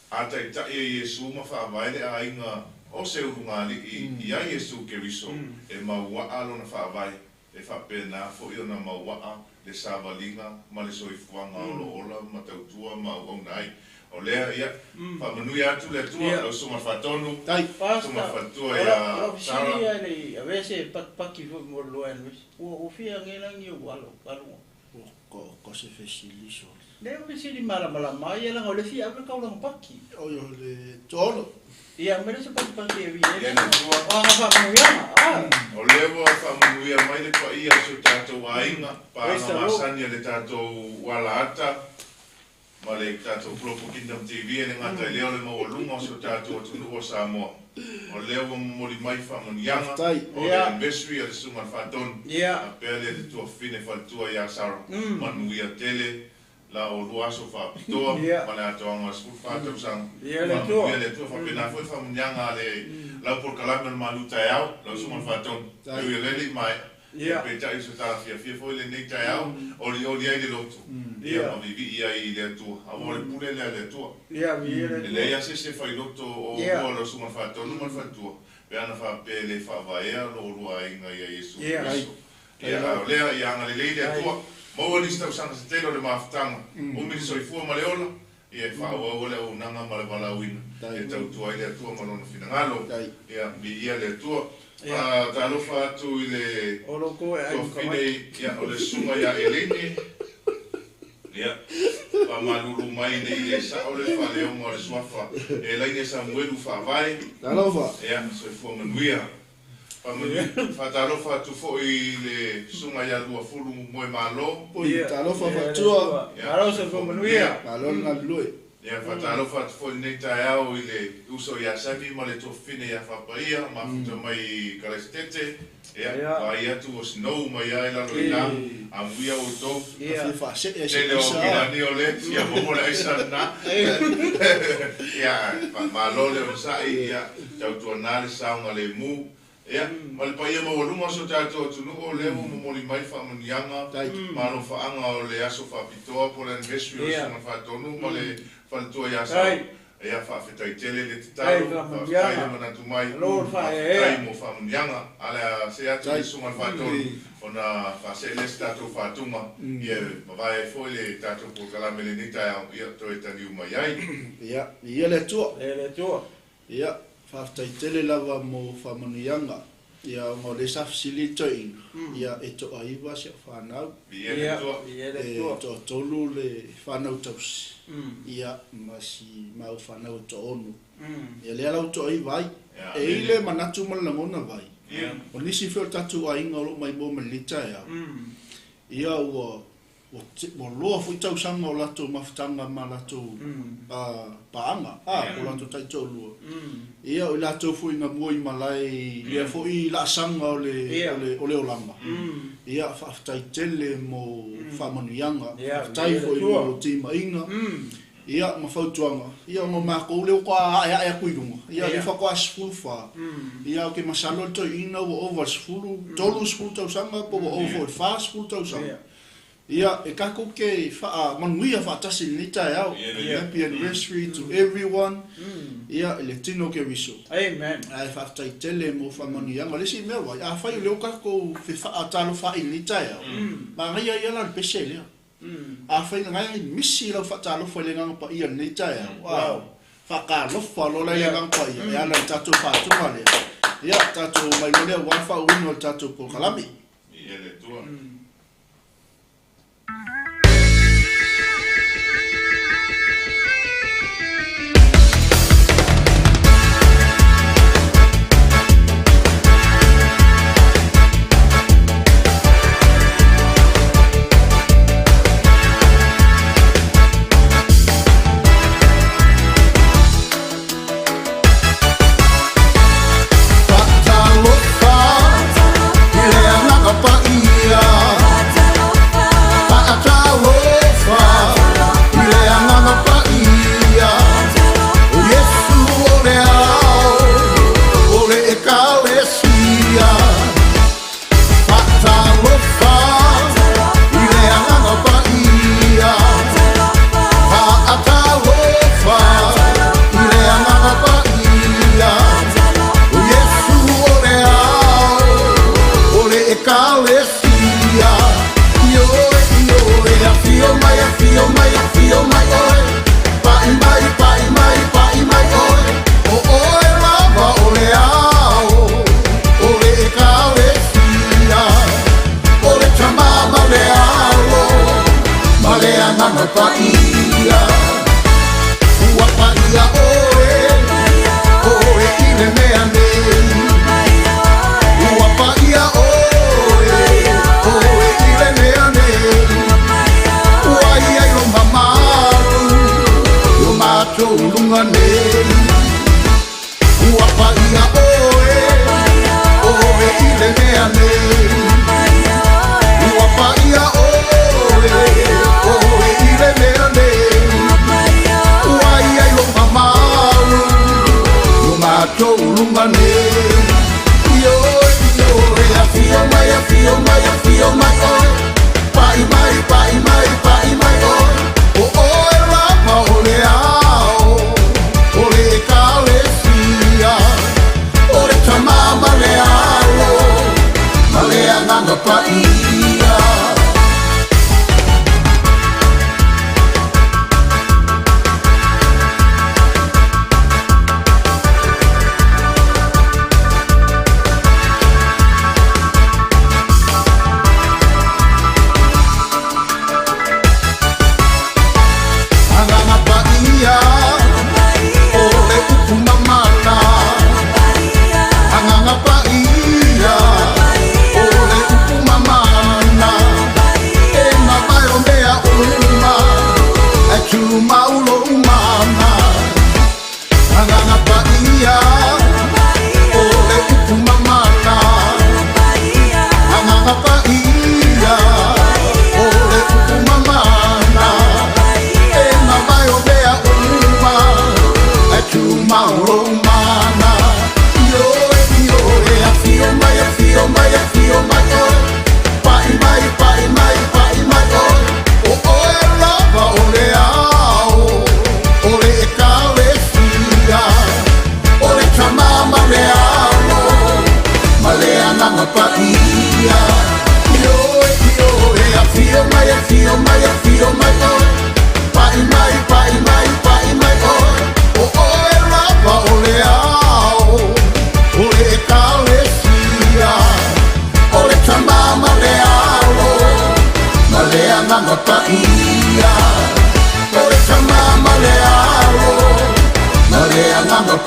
Ata ita e Yesu ma fa vaile a inga o se urungali I a Yesu ke viso e maua alo na whaavai e whapena fo I ona maua le savalinga ma le soifuanga o ola ma tautua ma au nai o lea ia whamanui atu le tua o suma whatonu suma whatua ia Sara Sira le a vese paki mo loa o fia ngelangi o walo Ko se fesiliso Leo visiri mala mai la o le fia ka o paki o yo le tolo Ia mele se paki e vi ia na tua o levo whamuia mai le pa ia so tatou ainga pa na masania le tatou walaata ma le tatou Global Kingdom TV le ngata leo le mawalunga o so tatou atunu o Samoa o levo mori mai whamunianga o le anniversary o le sunga whaton a pele le tua fine whatua ia Sara manuia tele la o luaso fa pitoa mana atoanga sfulfata usang le tua fa pena foi fa munyanga le la por kalame malu taiao la suma faton eu le mai pe tai so tala fia foi le nei taiao o li ai le lotu ia ma vivi ia I le tua amore pure le tua le ia se fai lotu o la suma faton no fatua pe ana fa pe le fa vaia lo lua inga ia Yesu ia le ia ngale le tua Mo ni sta usanga se telo le maftanga. O mi soifua ma le ola. Ia fa o le o nanga ma le balawina. E tau tua ile tua ma lona finangalo. Ia mi ia le tua. Ta alofa atu ile Olo ko e ai fine ia o le sunga ia elini. Ia. Pa malulu mai ne ile sa o le fa le o le swafa. E la ine Samuelu fa vai. Ta alofa. Ia soifua manuia. Fatalofa tu foi le sunga ya lua fulu moe malo. Talofa fatua. Aro se fo manuia. Malon na lue. Ia whatalofa atu fo nei tai au I le uso ia sami ma le tofine ia whapaia ma futa mai kalestete ia wa ia tu o snow mai ia lalo I la a muia o tau tele o kilani o le ia momola isa na ia ma lole o sai ia tau tuanale saunga le mu ia ma le paia ma walunga so tātou tunu o lewo momoli mai whamunianga ma lo whaanga o le aso whapitoa po le anniversary o suna whatonu ma le whantua ia sa ia whawhetai tele le titaro whawhetai le manatu mai whawhetai mo whamunianga ale se atu I sunga whatonu o na whase les tātou whatunga ia mawai foi le tātou po kalame le nitai au ia toi tani umai ai ia le tua ia whawhetai tele lava mo whamunianga ia mo le safsili toi ia e to aiwa se whanau ia e to tolu le whanau tausi ia masi mau whanau to onu ia le alau to aiwa e ile manatu malangona vai o nisi whio tatu a inga olo mai mo malita ia ua mo loa fui tau sanga o lato mafutanga ma lato paanga o lato taito lua ia o lato fui nga mua I malai ia fui la sanga o le olanga ia whaftai tele mo whamanuianga whaftai fui mo tima inga ia mafautuanga ia mo mako leo kwa aya kuidunga ia le whakwa sfulfa ia o ke masalo to ina o over sfulu tolu sfulu tau sanga po over fast sfulu tau sanga ia e kako ke manuia whaatasi ni tai au happy anniversary to everyone ia le tino ke wiso amen ai whaftai tele mo whamanuianga lesi mea wai a whai leo kako whi whaatalo whai ni tai au ma ngai ia lan pese lea a whai ngai misi lau whaatalo whai le ngang pa ia ni tai au whakalofa lola ia ngang pa ia lan tato whaatunga lea ia tato mai lolea wafa uino tato po kalami ia le tua Oe, ile me ane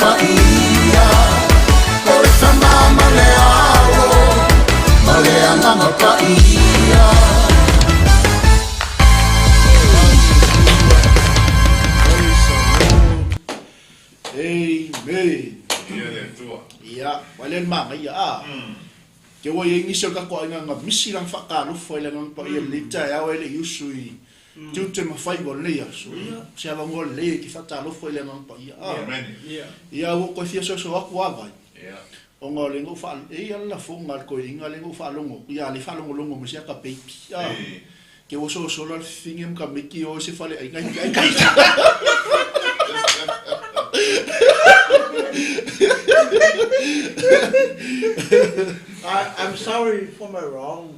paia o sana maleao maleanga paia. Amen. Ya, walen manga ya. Ke wo yengi so ka ko nga misi lang fakalo fo ile nang pa ile lita ya wele yusui. Tu ma fai go le ya so ya. Se ava go le ki fatalo fo ile nang pa ya. Amen. Ya wo ko fia so aku ava. Ya. O ngo le ngo fa e ya la fo ngal ko inga le ngo fa longo. Ya le fa longo mo sia ka pe. Ya. Ke wo so la fingem ka meki o se fale ai ngai. I'm sorry for my wrong.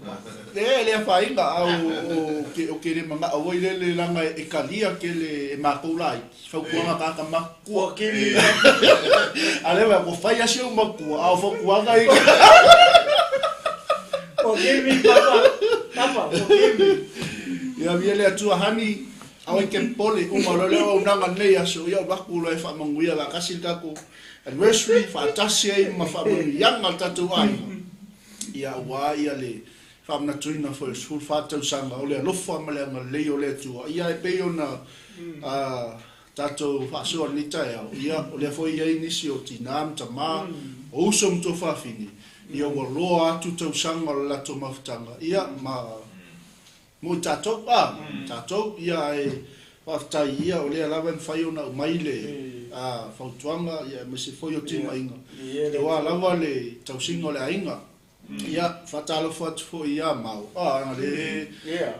Le fai nga au ke le manga au le langa e kalia ke le makulai. Fa kuanga ka ka makua ke ale va ko fai asi o makua au fa kuanga i. Forgive me, Papa, forgive me. Ya viele atu hani au ke pole o malole o nanga nei aso ya bakulo e fa manguia la kasil ka ko anniversary fa tasia ma fa yang al tatu ai. Ya wa ya le fa na tuina fo sul fa tau sanga o le lo fa male ma le o le tu ya e pe ona tatu fa so ni ta ya o le fo ya inisio tinam tama o som to fa fini ya wo lo atu tau sanga la to maftanga ya ma mo tato tato ya e fa ia o le lava fa ona mai le fa tuanga ya me se fo yo tima inga e wa lava le tau singo le ainga ya fatalo fat fo ia mau le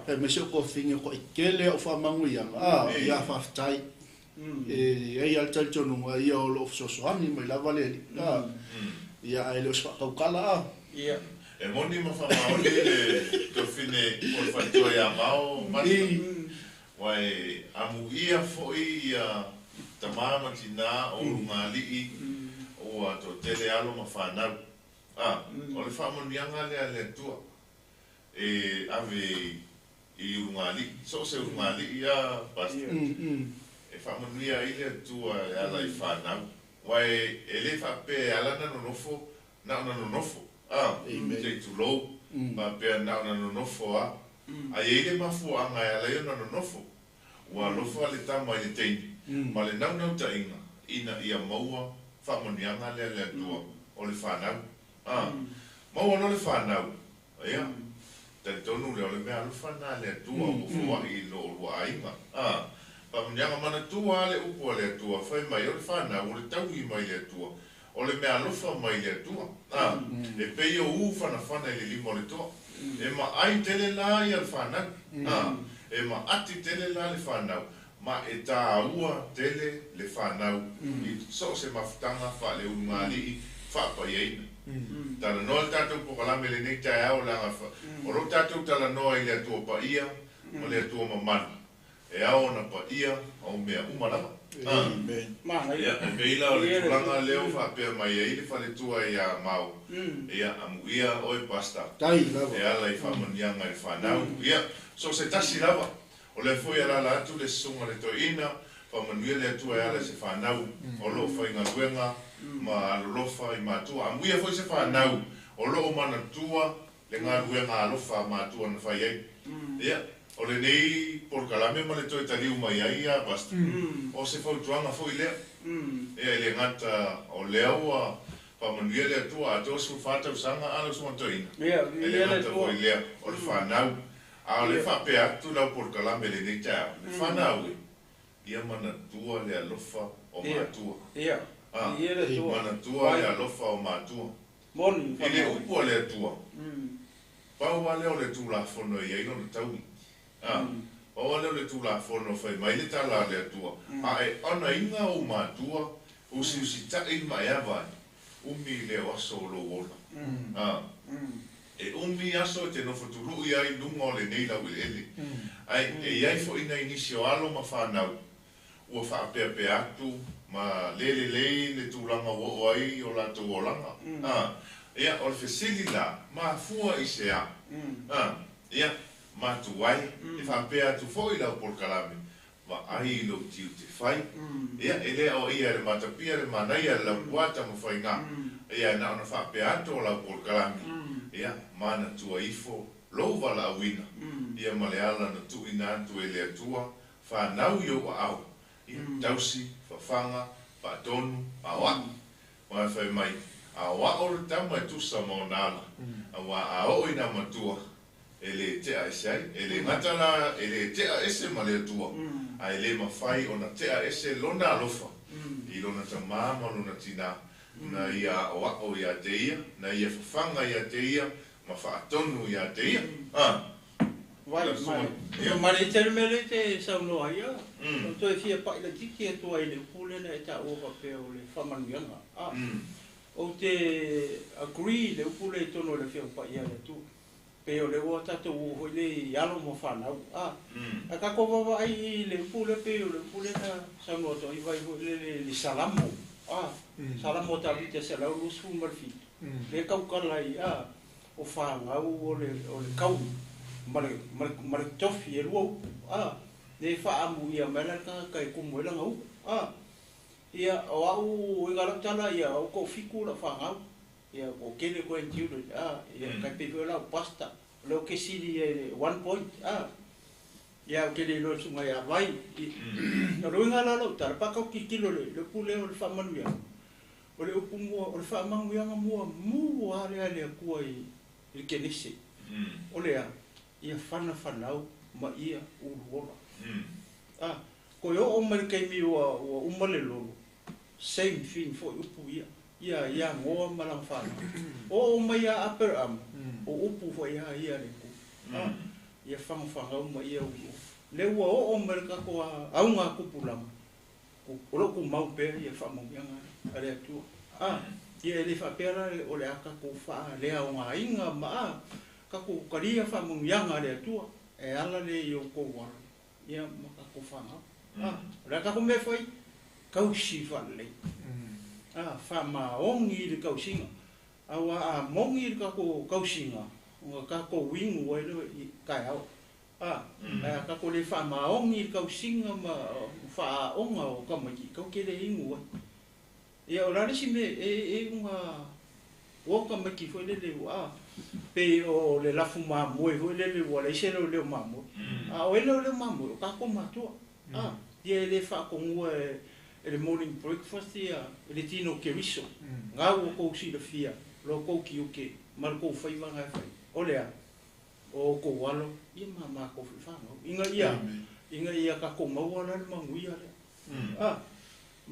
e me se ko finge ko ikele o fa mangu ya ya fa tai e ya tal tonu ya o lo so so ani me lava le ya e lo fa kala ya e moni ma fa mau le to fine por fatto ya mau wai amu ia fo ia tamama tina o ngali o ato tele alo ma fa na o le fa mo nianga le tua e ave i ngali so se ngali ia pas e fa mo nia ile tua ya la fa na wai ele fa pe ala na no fo na no nofo te tu lo ma pe na no nofo a ele ma fo anga ya la no nofo wa lo fo le tama i te ma le na no ta ina ia maua fa mo nianga le tua o le fa na maua no le fa na ia te tonu le me al fa na le tua o fo i lo wa inga pa mo nianga mana tua le upo le tua fa mai o le fa na o le tau i mai le tua o le mea lofa mai le tua e pei o ufana fana i le limo le toa e ma ai tele la i al whanau e ma ati tele la le whanau ma e tā ua tele le whanau i so se mafutanga wha le ungali i whapa i eina tala noa le tātou pokalame le nei tae au langa wha o ro tātou tala noa i le atua pa ia ma le atua mamanu e au na pa ia au mea umalama Amen. Ya, beila o le tulanga leo fa pe mai ai le fale tua ia mau. Ia amu ia oi pasta. Tai lava. Ia la fa monianga i fa nau. Ia, so se tasi lava. O le foi ala la tu le sunga le toina, fa manuia le tua ia le se fa nau. O lo fa inga luenga, ma lo fa i matua. Amu ia foi se fa nau. O lo mana tua le nga luenga lo fa matua na fa ia. Ia. O le nei por kalame ma le toi taliu mai ai a basta. O se fau tuanga fo i lea. E le ngata o lea ua pa manuia le atua a toa su fata usanga ala su antoina. E le ngata fo i lea o le whanau. A o le whape atu lau por kalame le nei tau. Le whanau e. Ia mana tua le alofa o matua. Ia. I mana tua le alofa o matua. Moni. I le upo le atua. Pau a leo le tula fono i aino le taui. O leo le tula fono fai mai le tala le atua. A e ana inga o matua o si tae mai avai. Umi le aso lo wola. E umi aso te no futuru i ai nunga o le nei lau ele. Ai e iai fo ina inisio alo ma whanau. Ua whaapea pe atu ma lele le tūlanga o ai o la tō olanga. Ia o le fesili la ma fua i se a. Ia ma tu wai e whaapea atu fo i lau por kalame. ma ai lo tiu te fai ia ele o ia le matapia le manai la buata mo fai nga ia na ona fa pe ato la por kalami ia mana tua ifo lo vala wina ia maleala na tu ina tu ele tua fa nau yo au ia tausi fa fanga pa tonu pa wa ma fai mai a wa o tama tu sa monala a wa a o ina matua ele te a sai ele matala ele te a ese male tua a ele mafai ona te a ese lona lofa I lona tamama lona tina na ia o ia te ia na ia fanga ia te ia ma fa tonu ia te ia vai mai te mele te sa no ia to e fia pa ile tiki to ai le pule na ta o pa pe o le famanianga o te agree le pule to no le fia pa ia le tu pe o le o tato o le yalo mo fanau a ka ko va ai le pule pe o le pule ta sa no to I vai le salamo salamo ta vite se la lu su marfi le kau kala ia o fangau o le kau mare tofi e luau le fa amu ia mela ka ku mo la ngau ia o au I gala tala ia o ko fiku la fangau ia o kele ko entiu ia ka pe la pasta lo que sili 1 point ia o kele lo sunga ia vai no ringa la lo tar pa ka kilo le pule o fa manuia o le upungo o fa manuia mu ale ku ai le kenisi o le ia fana ma ia uruola ko yo o mai kai mi o umale lo same thing for upu ia ngo malang fana o mai a upper arm o upu fo ia le ku ia fanga ma ia u le o mai ka ko au nga ku pulam o lo ku mau pe ia fa mo yanga ale tu ia le fa pera o le aka ku fa le au nga inga ma ka ku karia fa mo yanga le tu e ala le yo ko wa ia ma ka ku fa ra ka ku me foi kau si fa le fa ma ongi le kau singa awa mongi le kau singa o ka ko wing o le kai au ka ko le fa ma ongi le kau singa ma fa onga o ka mai ka ke le ingu ia ora le si me unga o ka mai ki foi le pe o le lafu ma mo e le wala se le ma mo o le ma mo ka ko ma to ia le fa ko le morning breakfast ia le tino keriso nga o ko si le fia lo ko ki o ke mal ko fai va ngai fai o le o ko walo ia ma ko fa no inga ia ka ko ma wala le manguia le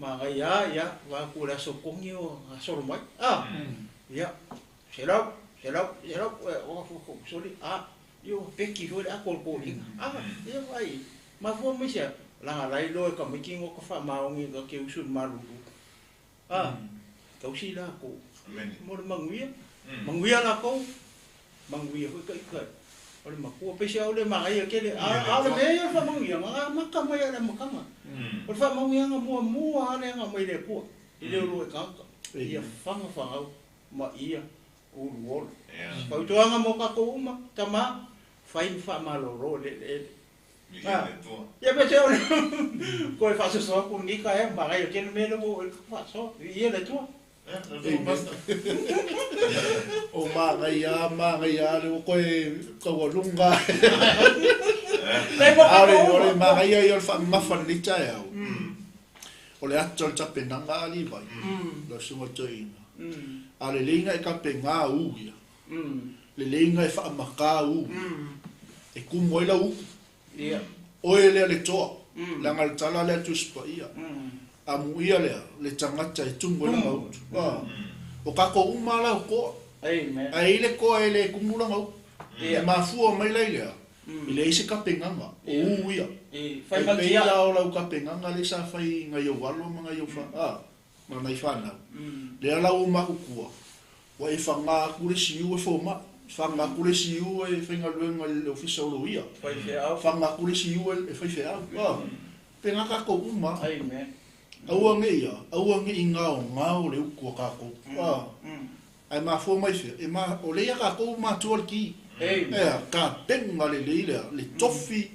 ma ga ia wa ko la so ko ngi o so mai ia serau o ko soli yo peki ho le ko inga ia vai ma fo mi sia la lai lo ka mi kingo ko fa maongi ka ke usun malu ka usi la ko mo manguia la ko manguia ko ka o le mako pe sia o le mai ke le le me fa manguia ma ka mai le ma kama o fa manguia mo ale nga mai le ko ile ro ka ia fanga ma ia o wol pa to nga mo ka ko uma tama fai fa malo ro le ia pe teo ko e faso so ko ni ka e ba ga yo ken me lo fa so ia le tu o ma ga ia le ko e ka walunga ale ma ga ia yo fa ma fa ni cha ya o le atol cha penanga ali vai lo sumo toina ale linga e ka penga u ia le linga e fa ma ka u e ku mo la u ia o le toa la ngal tala le tu spa ia amu ia le tangata e tungo la ngau o ka ko umala ko ai le ko ele kumula ngau e ma fu mai le ile ise ka penganga o ia fai magia o la ka penganga le sa fai ngai o walo nga yo fa ma mai fa na le ala o ma ku wa e fa nga ku le si u fo ma fanga kule si u e finga luenga le ofisa o ia fanga kule si u e fai fea penga ka ko uma amen au nge inga o ngao le ku ka ko ai ma fo mai fe e ma o le ka ko ma tuol ki ka penga le tofi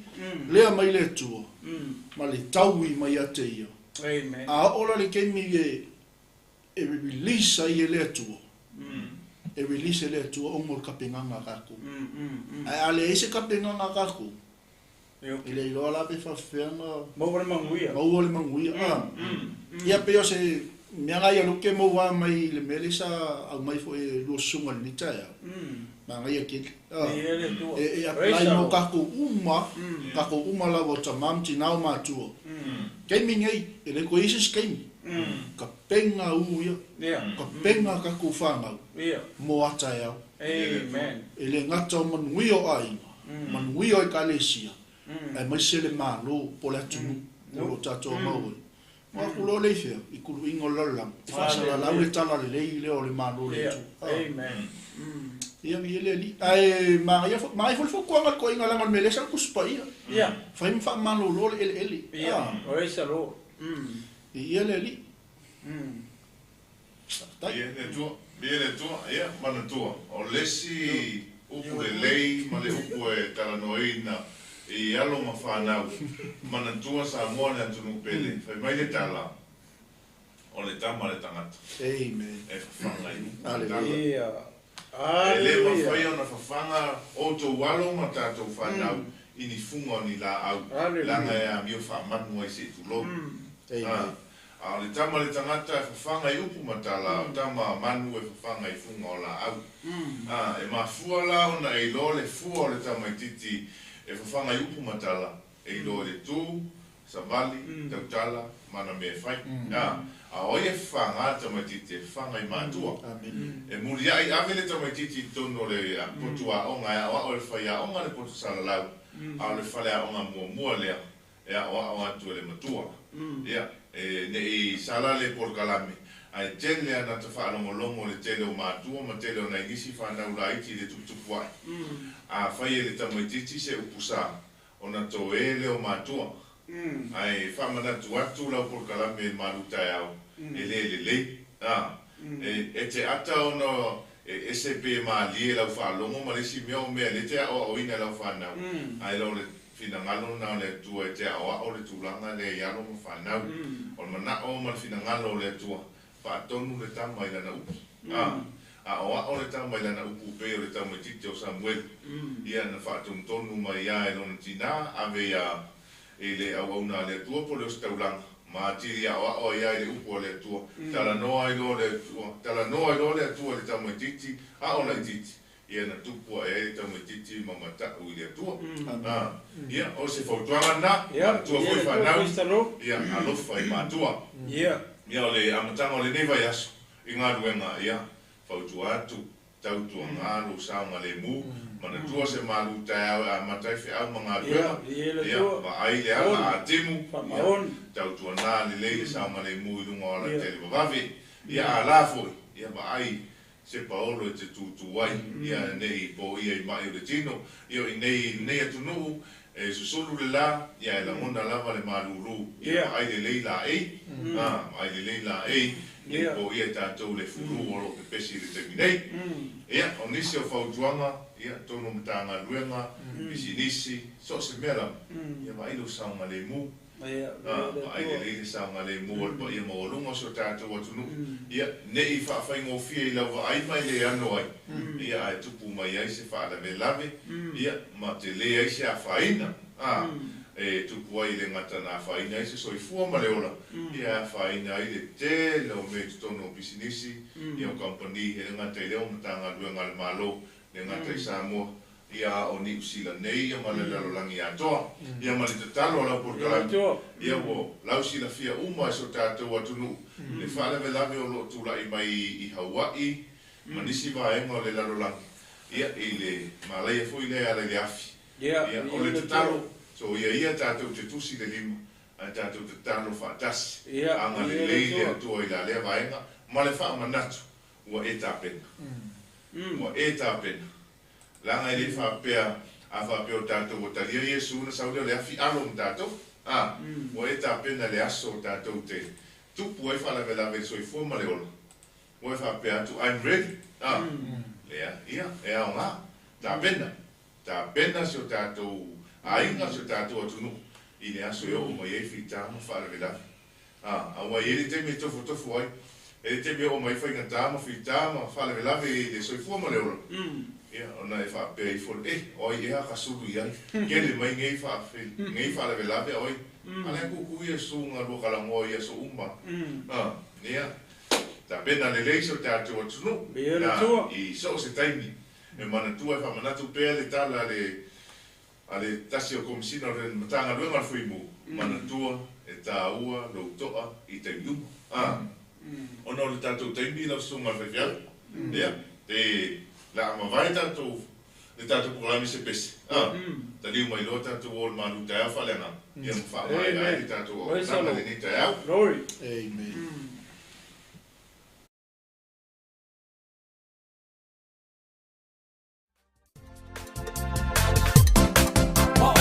le mai le tua ma le taui mai ate ia a ola le kemi e release ai le tua e release le tua o mo kapenganga kako a le ese kapenganga kako ele ilola pe fa fenga mo le manguia ia pe se mianga ia luke mo wa mai le melisa au mai fo e lo sunga ni taia manga ia ke e apply mo kako uma la vota mamti nau matu ke mingai ele ko isis ke ka penga uia ka penga kako fanga mo ataia amen ele ngata manuio ai manuio e kalesia e mai sele malo pola tunu lo tato mau ma kulo le fe I kulu ingo lola fa sala la le tala le o le malo le tu amen ia mi ele ali ai mai fo ko ngal ko inga la ngal mele sa kuspa ia fa im fa malo lo ele ia o esa lo ia le ali Viene tu, mana tua. O lesi upu le lei, ma le upu e talanoina, I alo ma whanau. Mana tua sa moane atu nu pele. Whai mai le tala. O le tama le tangata. Amen. E whawhangai. Aleluia. E le ma whai ona whawhanga o tō walo ma tātou whanau. Ini funga ni la au. Langa e a mio whamanu ai se tu lo. Amen. A le tama le tangata e whawhanga I upu matala, o tama manu e whawhanga I funga o la au. E ma fua la ona e lo le fua o le tama I titi e whawhanga I upu matala, e lo le tū, savali, tautala, mana me whai. A oi e whanga tama I titi e whawhanga I mātua. E muri ai ave le tama I titi tono le potu a onga, e a o le whai a onga le potu sala lau, a le whale a onga mua lea, e a o atu le matua. Ne I sala le porkalame ai tele ana te whaalongolongo le tele o mātua ma tele o nei nisi whanau la iti le tukutuku ai a whai le tamaititi se upusa o na to ele o mātua ai whamanatu atu lau porkalame e marutai au e le e te ata o no e SCP ma lie lau whaalongo ma le si mea o mea le te o ina lau whanau ai lau le fina ngalo na le tua e te awa o le tūlanga le iaro ma whanau. O le mana o ma fina ngalo le tua. Whaatonu le tama I lana upu. A oa o le tama I lana upu pe o le tama I titi o Samuel. Ia na whaatonu tonu ma ia e lona tina ave ia e le au na le tua po le o staulanga. Ma tiri a oa o ia e le upu o le tua. Tala noa I lo le tua. Tala noa I lo le tua le tama I titi. A o la I titi. Ia na tupu e tama titi mamata u ile tua. Ia o se fautuanga na, tua foi whanau, ia alofa I mātua. Ia o le amatanga o le neva yasu, I ngā ruenga ia, fautua atu, tautua ngāru, saunga le mu, mana tua se malu tai au, a matai whi au mga ruenga, ia, ma ai le au, a timu, tautua nā le leile saunga le mu I lunga o la tele wawawe, ia a lafoi, ia ma ai, se paolo e te tūtuai, ia nei po ia I mai o le tino, ia I nei atunu, e susulu le la, ia e la mona lava le maruru, ia ai le leila ei, ai le leila ei, nei po ia tātou le furu o lo ke pesi le teminei, ia o nisi o whautuanga, ia tono mtanga luenga, nisi, so se mera, ia ma ilo saunga le mu, ai le leile saunga le mua pa ia maolunga so tātou atunu ia nei whaafai fia I lau ai mai le ano ai ia ai tupu mai ai se whaala me lave ia ma te le ai se a whaina e tupu ai le ngata na whaina ai se soifua ma le ola ia a whaina ai le te leo me tutono bisinisi ia o company he ngata I leo matanga luenga le malo le ngata I Samoa ia o ni usila nei ia ma le lalolangi atoa ia ma le tatalo ala porkalami ia wo lau sila fia uma so tātou atunu le whaalewe lame o lo tula I mai I Hawaii ma nisi vaenga o le lalolangi ia I le malaya fui le ala le afi ia o le tatalo so ia tātou te tusi le lima a tātou tatalo whaatasi anga le leile atua I la lea vaenga ma le wha manatu ua e tāpena langa I le whapea a whapea o tātou o talia Iesu na saulia le afi alo m tātou o e tāpena le aso o tātou te tupu ai whalawe lawe soifua ma le ola o e whapea atu I'm ready lea ia e ao ngā ta pena so tātou ainga so tātou atunu i ne aso eo mai e whitama whaarevelafi. Awa e le te me tofu ai, e le te me o mai whainga tāma whitama whaarevelafi e le soifua ma leora. Ona e whaapea i fore, oi e haka suru i ai, kele mai ngei whaarevelafi oi, ana kuku ia sunga roka lango ia so umma. Nea, ta pena le leiso tātou atunu, i so se taimi, e mana tua e whamanatu pēr le tala ale tasi o komisina o matanga luenga fuimu, mana tua e tā ua lo toa i te iuma. Ono le tātou taimi lau sunga whaifial, te la amawai tātou, le tātou pukalami se pese. Ta liu mai lo tātou o manu te au whalenga, ia mwhaamai ai le tātou o nana le ni te au. Glory. Amen. Oh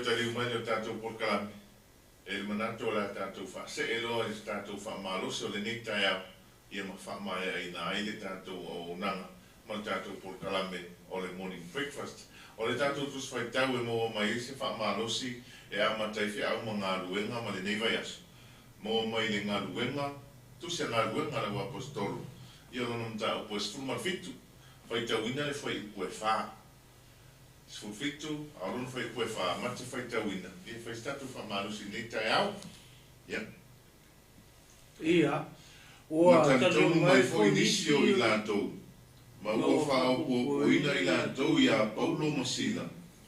tali umai o tātou porkalami. E le manato la tātou wha se e loa e tātou wha mālosi o le nei tai au. Ia ma wha mai a ina aile tātou o nanga. Ma tātou porkalami o le morning breakfast. O le tātou tus whai tau e mo mai se wha mālosi e a matai whi au ma ngā ruenga ma le nei vai aso. Mo mai le ngā ruenga, tusia ngā ruenga la wa apostolo. Ia lono mta o pues fuma fitu. Whai tau ina le whai ue wha. Sfulfitu, aurun fai koe wha, mate fai tauina. E fai statu wha marusi nei tai au. Ia. Ia. Ua tantonu mai fo inisio i lātou. Ma ua wha au puoina i lātou i a Paulo Masina.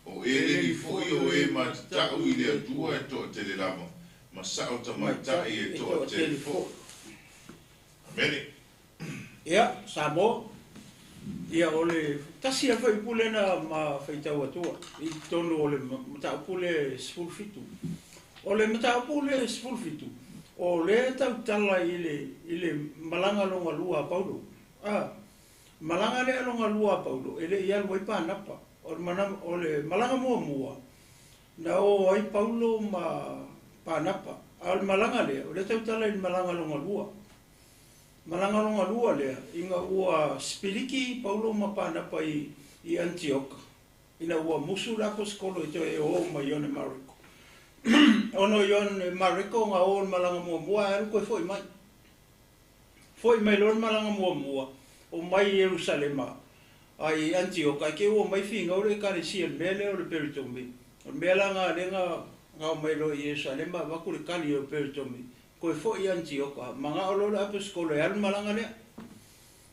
O e reri foi o e matau i le atua e toa tele lama. Ma sao ta mai tai e toa tele fo. Amene. Ia, Samo. Ia ole tasi a fai pule na ma fai tau atua. I tonu ole matau pule sfulfitu. Ole matau pule sfulfitu. O le tau tala i le malanga longa lua Paulo. Malanga le longa lua Paulo. Ele ia lua i pānapa. Ole malanga mua. Na o ai Paulo ma pānapa. Al malanga le. Ole tau tala i malanga longa lua. Malanga longa lua lea, inga ua spiriki Paulo mapanapa i Antioka. Ina ua musu lako skolo i te e o ma Ione Mariko. Ono Ione Mariko nga o malanga mua eru koe foi mai. Foi mai lor malanga mua o mai Jerusalema ai Antioka. Ke ua mai finga ore kare sia mele o le peritomi. O mela nga renga nga o mai lo i Jerusalema wakure kali o peritomi. Koe fo i Antioka, manga olo le apostolo e alu malanga lea.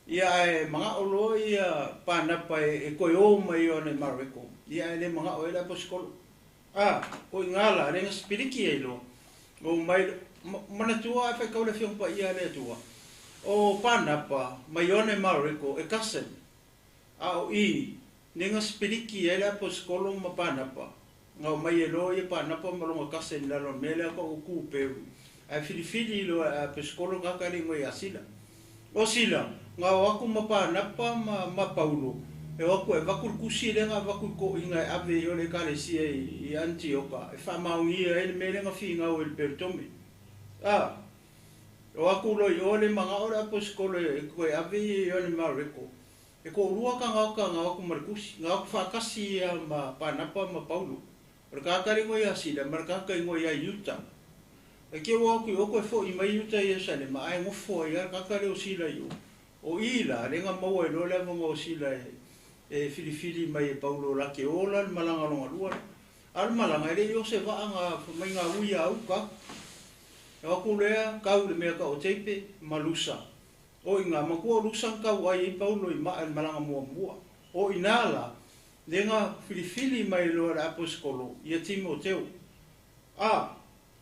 Ia e manga olo i pānapa e koe o mai o ne Mariko. Ia e le manga o e le apostolo. Koe ngala, renga spiriki e lo. O mai, mana tua e whai kaule whiongpa ia le tua. O pānapa, mai o ne Mariko, e kasen. O i, renga spiriki e le apostolo ma pānapa. Ngau mai e lo i pānapa malonga kasen lalo mele ako o ku peru. Ai filifili lo a pescolo kakari ngoi asila. O sila, nga waku mapanapa ma Paulo. E waku e wakur kusi le nga waku ko inga ave yo le kale si i Antioka. E fa maungia ele mele nga fi nga o el pertome. O waku lo yo le manga ora pescolo e ko ave yo le Mariko. E ko rua ka nga waku markusi. Nga waku fakasi ma panapa ma Paulo. Kakari ngoi asila, markaka ngoi a Utah. E ke waku o koe fo i mai uta i Jerusalema, ai ngofo i kakare o sila i o. O ila, renga maua e lo lewa o sila e filifili mai e Paulo lake ola, malanga longa lua. Al malanga, ere i se vaanga mai ngā uia au ka. E waku lea, kau le mea ka o teipe, malusa. O i ngā makua lusa kau ai i Paulo i maa malanga mua. O i nāla, renga filifili mai lo le apostolo, i a Timoteo.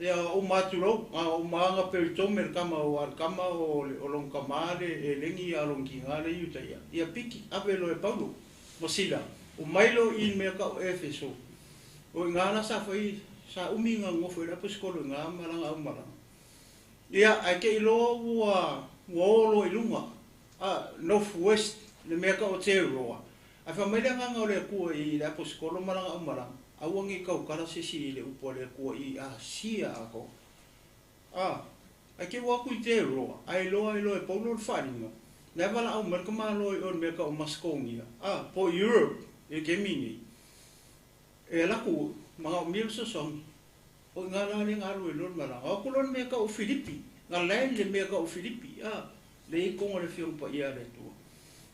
Ia o maturou, o maanga peritome kama o arkama o long kamare e lengi a long kingare yuta ia. Ia piki, apelo e Paulo, masila. O mailo i mea ka o Efeso. O ngana sa fai, sa uminga ngofo i apostolo ngā maranga au maranga. Ia, ai ke ilo ua olo i lunga, Northwest, le mea ka o Teroa. Ai fa maile nganga o le kua i apostolo maranga au maranga. Awangi kau kara sisi le upo le kua i sia ako. Ai ke waku i te roa. Ai loa e Paulo le wharinga. Nei wala au marka maa loa i on meka o Maskongia. Po Europe e ke mini. E laku mga o mil sasong. O ngā nani ngā rui lor maranga. O kulon meka o Filipi. Ngā lain le meka o Filipi. Le i konga le whiongpa ia le tua.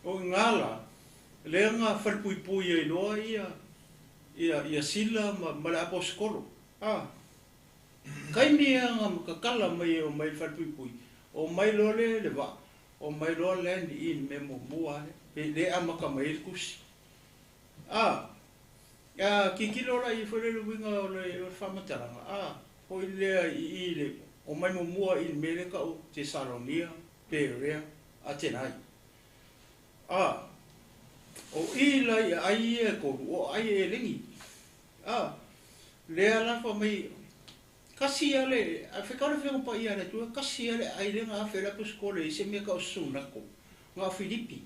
O ngā la. Le ngā whalpuipui e loa ia sila ma le apostolo. Kai mea nga makakala mai o mai whalpuipui. O mai lole le wa. O mai lole land in me mo mua le amaka mai le kusi. Kikilora i whalelu winga o le whamataranga. Hoi lea i le o mai mo mua in me le ka o Thessalonia, Perea, Atenai. O ila i ai e koru, o ai e lengi. Lea lafa mai, kasi ale, a whekare whengopa i ale tua, kasi ale ai le ngā whera puskole i se mea ka o Sunako, ngā Filipi.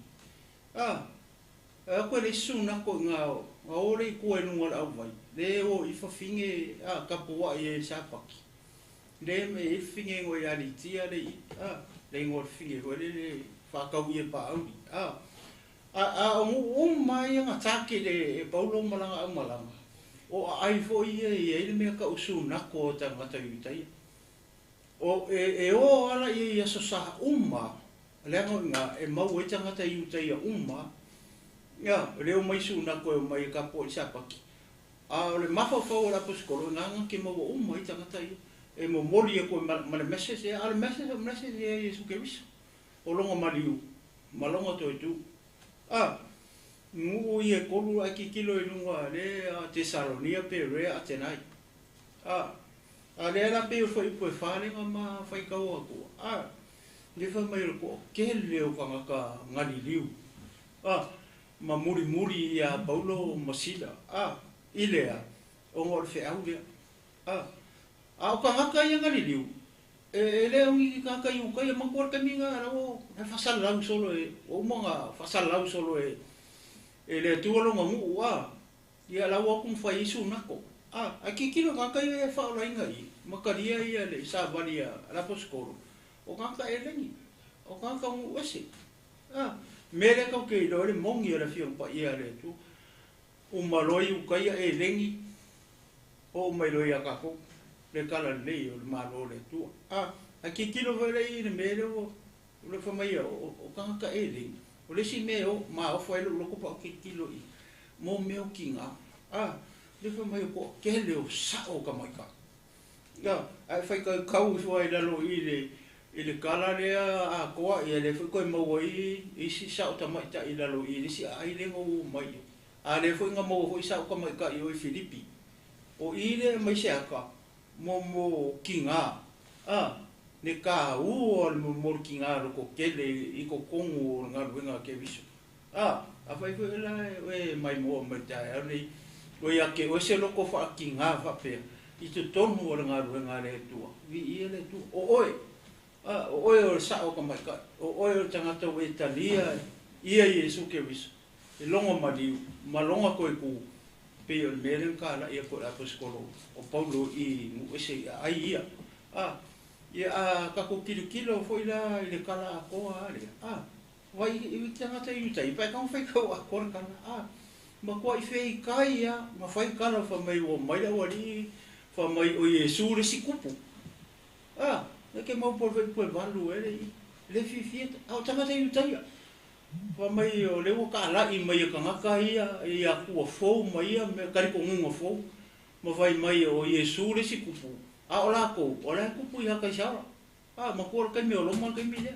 Koe le suna ko ngao. Ore I koe nunga au vai. Le o I whawhinge kapua I e sapaki. Le me I whinge ngoi aritia le le ngor whinge koe le whakau I e paauri. O mai anga take le paulo malanga au malanga. O ai fo I le mea ka usuna ko tangata yutai. O o ala I aso saha Leango nga mau e tangata yutai Ya, leo mai suna ko mai ka po sapaki. Le mafafau la poskolo nga ke mau I tangata I mo mori ko mana message ale message Yesu Kristo. O longa mariu, malonga to tu. Ngu I kolu aki kilo I lunga le 𝚟𝚑𝚎 pe atenai. Le la pe foi po fale ma fai ka o ko. Le fa mai ko ke le o ka ngani liu. Ma muri ia Paulo masila. Ilea o ngor fe au le. O ka ngaka ia ngani liu. Le o I ka yu ka ia mangkor kaminga o fasal lau solo o mga fasal lau solo le tuolo ngu ia lau aku fai isu nako. Aki kilo ngaka ia fa ola inga I makaria ia le sabalia la poskoro. O ngaka lengi. O ngaka ngu wese. Mere kau ke ilo le mongi ala fiong pa ia le tu. O maloi u kai e lengi. O mai loi akako. Le kala le o le malo le tu. Aki kilo vele I le mere o le famai o kanga e lengi. O le si me o ma o foi lo ko pa ki kilo I. Mo me o kinga. Le famai ko ke le o sa o ka mai ka. Ya, ai fai ka kau foi la lo I le kala le koa I le foi ko mo I si sa o ta mai ta I la lo I le si ai le mo mai. Le foi nga mo foi sa o ka mai ka I o Filipi. O I le mai se aka mo kinga. Ne ka o mo kinga ro ko kele I ko kongu nga ruenga ke viso. Fai foi la mai mo mai ta ai o ia ke o se loko fa kinga fa pe I te tonu o nga ruenga le tua. Vi I le tu o o sa o ka mai ka. O tangata o Italia ia Yesu ke viso. E longo maliu, malonga ko ku pe o meren ka la ia ko la poskolo. O Paulo I ese ai ia. Ia ka ko kilo foi la le kala ko ale. Vai I tangata yutai pa ka fai ko a kor kana. Ma ko I fei kai ia, ma fai kala fa mai o mai la wali fa mai o Yesu le sikupu. Le ke mau por valu le fifiet au tangata yutai. Fa mai o le o ka la I mai ka ngaka ia ku fo mai me kari ko ngunga fo. Ma vai mai o Yesu le sikupu. Ola kupu ia ka sala. Ma ko ka me o lo ma ka mi le.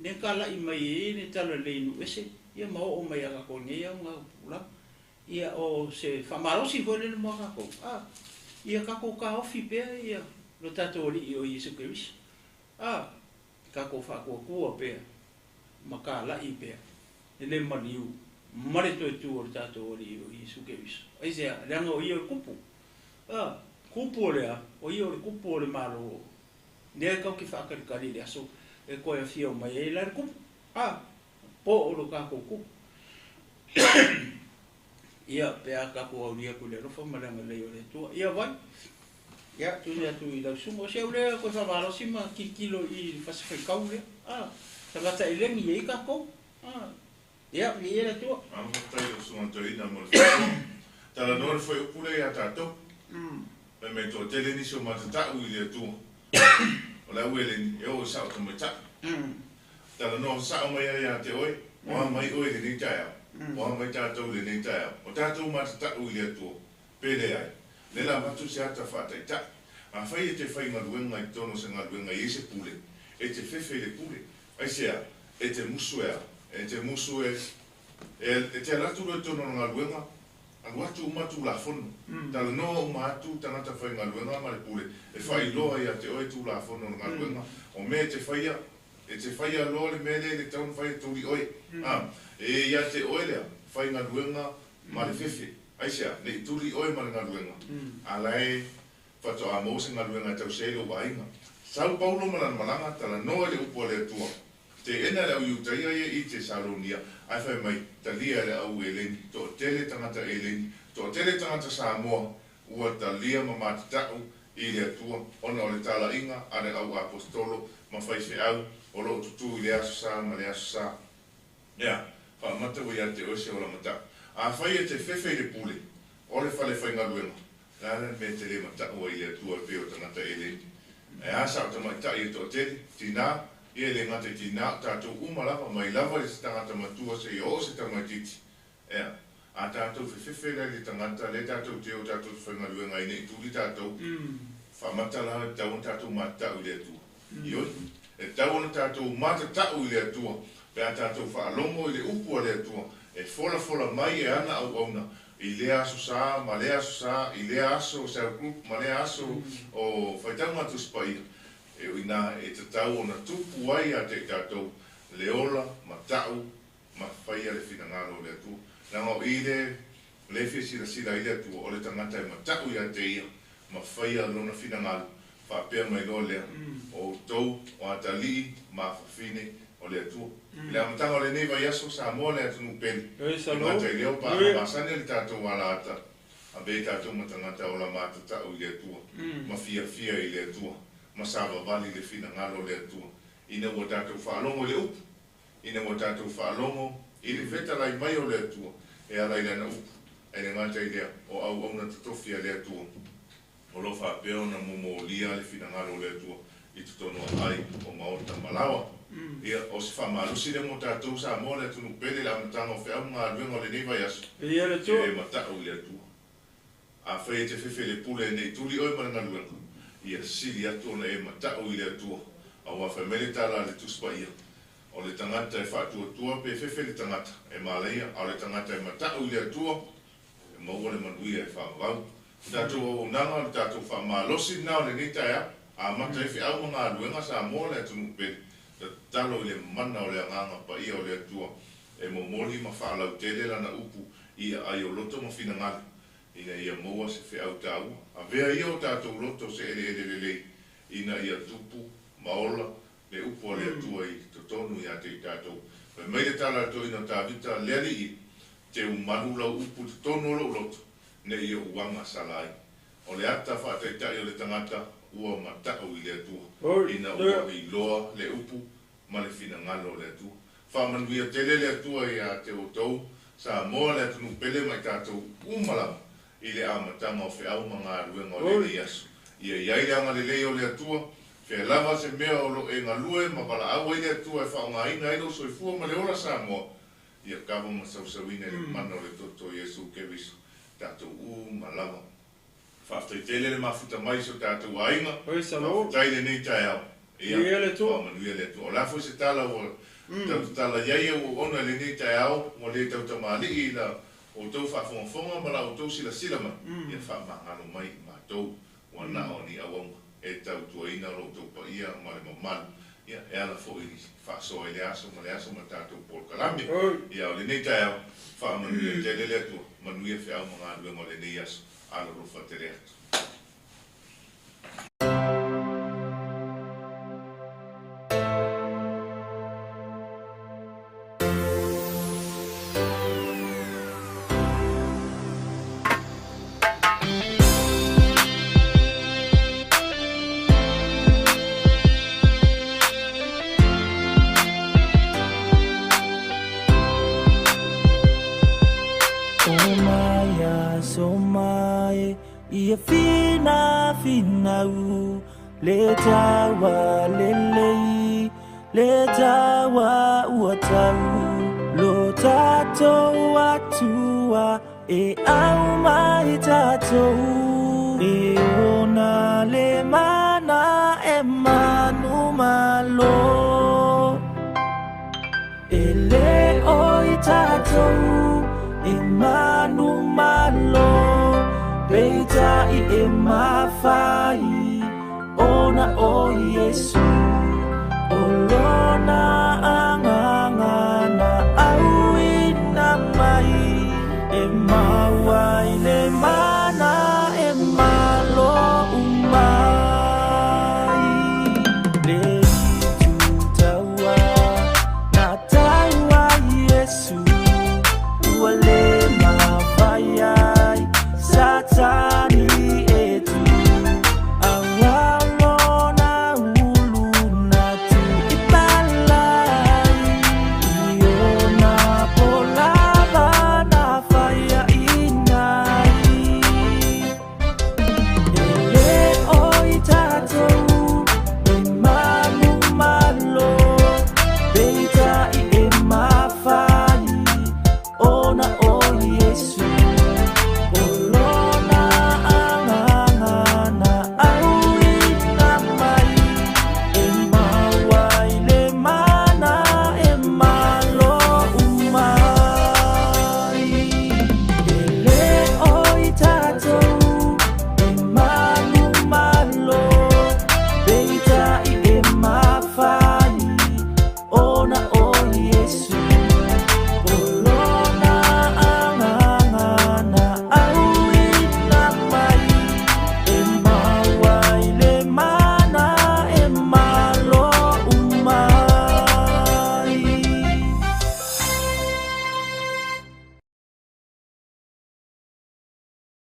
Ne ka la I mai ne tala le nu ese. Ia mau o mai ka ko ngia nga pula. Ia o se famaro si vole le mo ka ko. Ia ka ko ka ofi pe ia lo tato li o Yesu Kristo. Ka ko fa ko pe. Maka la I pe. Le maliu. Mare to tu o tato li o Yesu Kristo. Ai se le ngo I o kupu. Kupu le o I o kupu le malo. Ne ka ki fa ka le aso. E ko e fio mai e la kupu. Po o lo ka ko kupu. Ia pe ka ko o lia ko le ro fa malanga le o le tu. Ia vai. Ya tu I la sumo se o le ko fa malo sima kilo I fa se ka le. Tangata I lengi e ka ko. Ia vi e le tu. Amo tai o sumo toi na mo. Tala no foi o pule ya tato. Me to tele ni so matata u le tu. O la wele ni o sa o mata. Tala no sa o mai ya te oi. O mai oi le ni tai. O mai tato le ni tai. O tato matata u le tu. Pele ai. Le la matu se ata fa tai ta. A fai te fai ngaluenga I tono se ngaluenga I se pule. E te fefe le pule. Ai sea, e te musue. E te musue. E te alatu le tono ngaluenga. Aluatu umatu la fono. Tala no umatu tanata fai ngaluenga ma le pule. E fai loa ia te oe tu la fono ngaluenga. O me te faia. E te faia loa le mele le taun fai tuli oe. E ia te oe lea. Fai ngaluenga ma le fefe. Ai sea, ne tuli oe ma le ngaluenga. Alai fato a mo se ngaluenga tau se lo vainga. Sau Paulo malanga tala no le upo le tua. te ena le au iutaia I te Salonia, ai whai mai talia le au eleni, to tele tangata eleni, to tele tangata Samoa, ua talia ma matatau I le atua, ona o le tala inga, ane au apostolo, ma whai au, o lo tutu I le aso sa, ma le aso sa. Ia, whaamata wai ate ose o la mata. A whai e te whewhai le pule, o le whale whai ngaruenga. Nāna me te le mata ua I le atua peo tangata eleni. E asa o tamai tai e to tele, tina, I le ngate tina, tātou umalava, mai lava le tangata matua se I o se tamai titi. Ia, a tātou whewhewhela le tangata, le tātou teo tātou whangaruenga I nei tūri tātou. Whamata la tau tātou mata I le atua. Ioi, e tau na tātou mata tau I le atua, pe a tātou whaalongo I le upu a le atua, e fola mai e ana au auna, I le aso sa, ma le aso sa, I le aso cell group, ma le aso o whaitangatu spaia. E uina e te tau o na tupu ai a te tātou leola, ma tau, ma whaia le whinangaro le atua. Nanga o I le whia sila I le atua, o le tangata e ma tau I a te ia, ma whaia lona whinangaro, whapea mai lo lea, o tau, o atali, ma whawhine, o le atua. Le amatanga o le neva yaso sa moa le atunu peni. I mata I leo pa masane le tātou wala ata, a bei tātou matangata o la matata o I le atua, ma fia I le atua, ma sava vali le fina ngalo le atua. Ina o tātou whaalongo le upu, ina o tātou whaalongo, I le veta lai mai o le atua, e alai lana upu, e le ngata I lea, o au au na tatofia le atua. O lo whapeo na momo lia le fina ngalo le atua, I tutono ai o maota malawa. Ia o se whamarusi le mo tātou sa mo le tunu pele la matanga o whea mga ruenga le neva yasu. Ia le tū. E matau le atua. A whai te whewhe le pule nei tuli oi maranga ruenga. Ia sili atu na e matau le atua. A wa whamele tala le tuspa ia. O le tangata e whaatua tua pe whewhe le tangata. E malaia, a le tangata e matau le atua. E maua le manuia e whamavau. Tātou o nanga le tātou whamalosi nao le nita ea. A mata e whiau mga ruenga sa mo le tunu pele. Talo le mana o le anganga pa ia o le atua e mo moli ma whaalau tele lana upu ia ai o loto ma whinangala ina ia moa se whiau tau a vea ia o tātou loto se ele ina ia tupu maola le upu o le atua I totonu ia te tātou pe mai le tala to ina tā vita leali I te umanu lau upu totonu o lo loto ne ia uanga salai o le ata whaataitai o le tangata ua matau I le atua ina ua I loa le upu ma le fina ngalo le atua. Whamanuia tele le atua I a te o tau sa moa le atunu pele mai tātou umala I le amatanga o whiau mga ruenga o le iasu. Ia iai anga le leo le atua, whia lava se mea o lo e ngalue ma wala awa I le atua e whaonga ina ino so I fua ma le ora sa moa. Ia kawa ma sausawina le mana o le toto Iesu Keriso tātou umalama. Whaftai tele le mafuta mai so tātou ainga, whaftai le nei tai au. Ia le tū. Manuia le tū. O lafo se tala o tala iaia o ona le nei tai au, mo le tau tamali I la o tau whafonga ma la o tau sila ma. Ia whamangano mai ma tau wana o ni awanga. E tau tuaina o tau pa ia ma le mamalu. Ia e ala fo I whaso e le aso ma tātou Paul Kalami. Ia o le nei tai au, whamanuia tele le tū. Manuia whiau mga aluenga o le nei aso. Ala rofa te rea. Ia fina finau le tawa lelei le tawa uatau lo tatou atua e au mai tatou e ona le mana e manu malo e le oi tatou e manu malo Beita I e mawhai, ona o Yesu.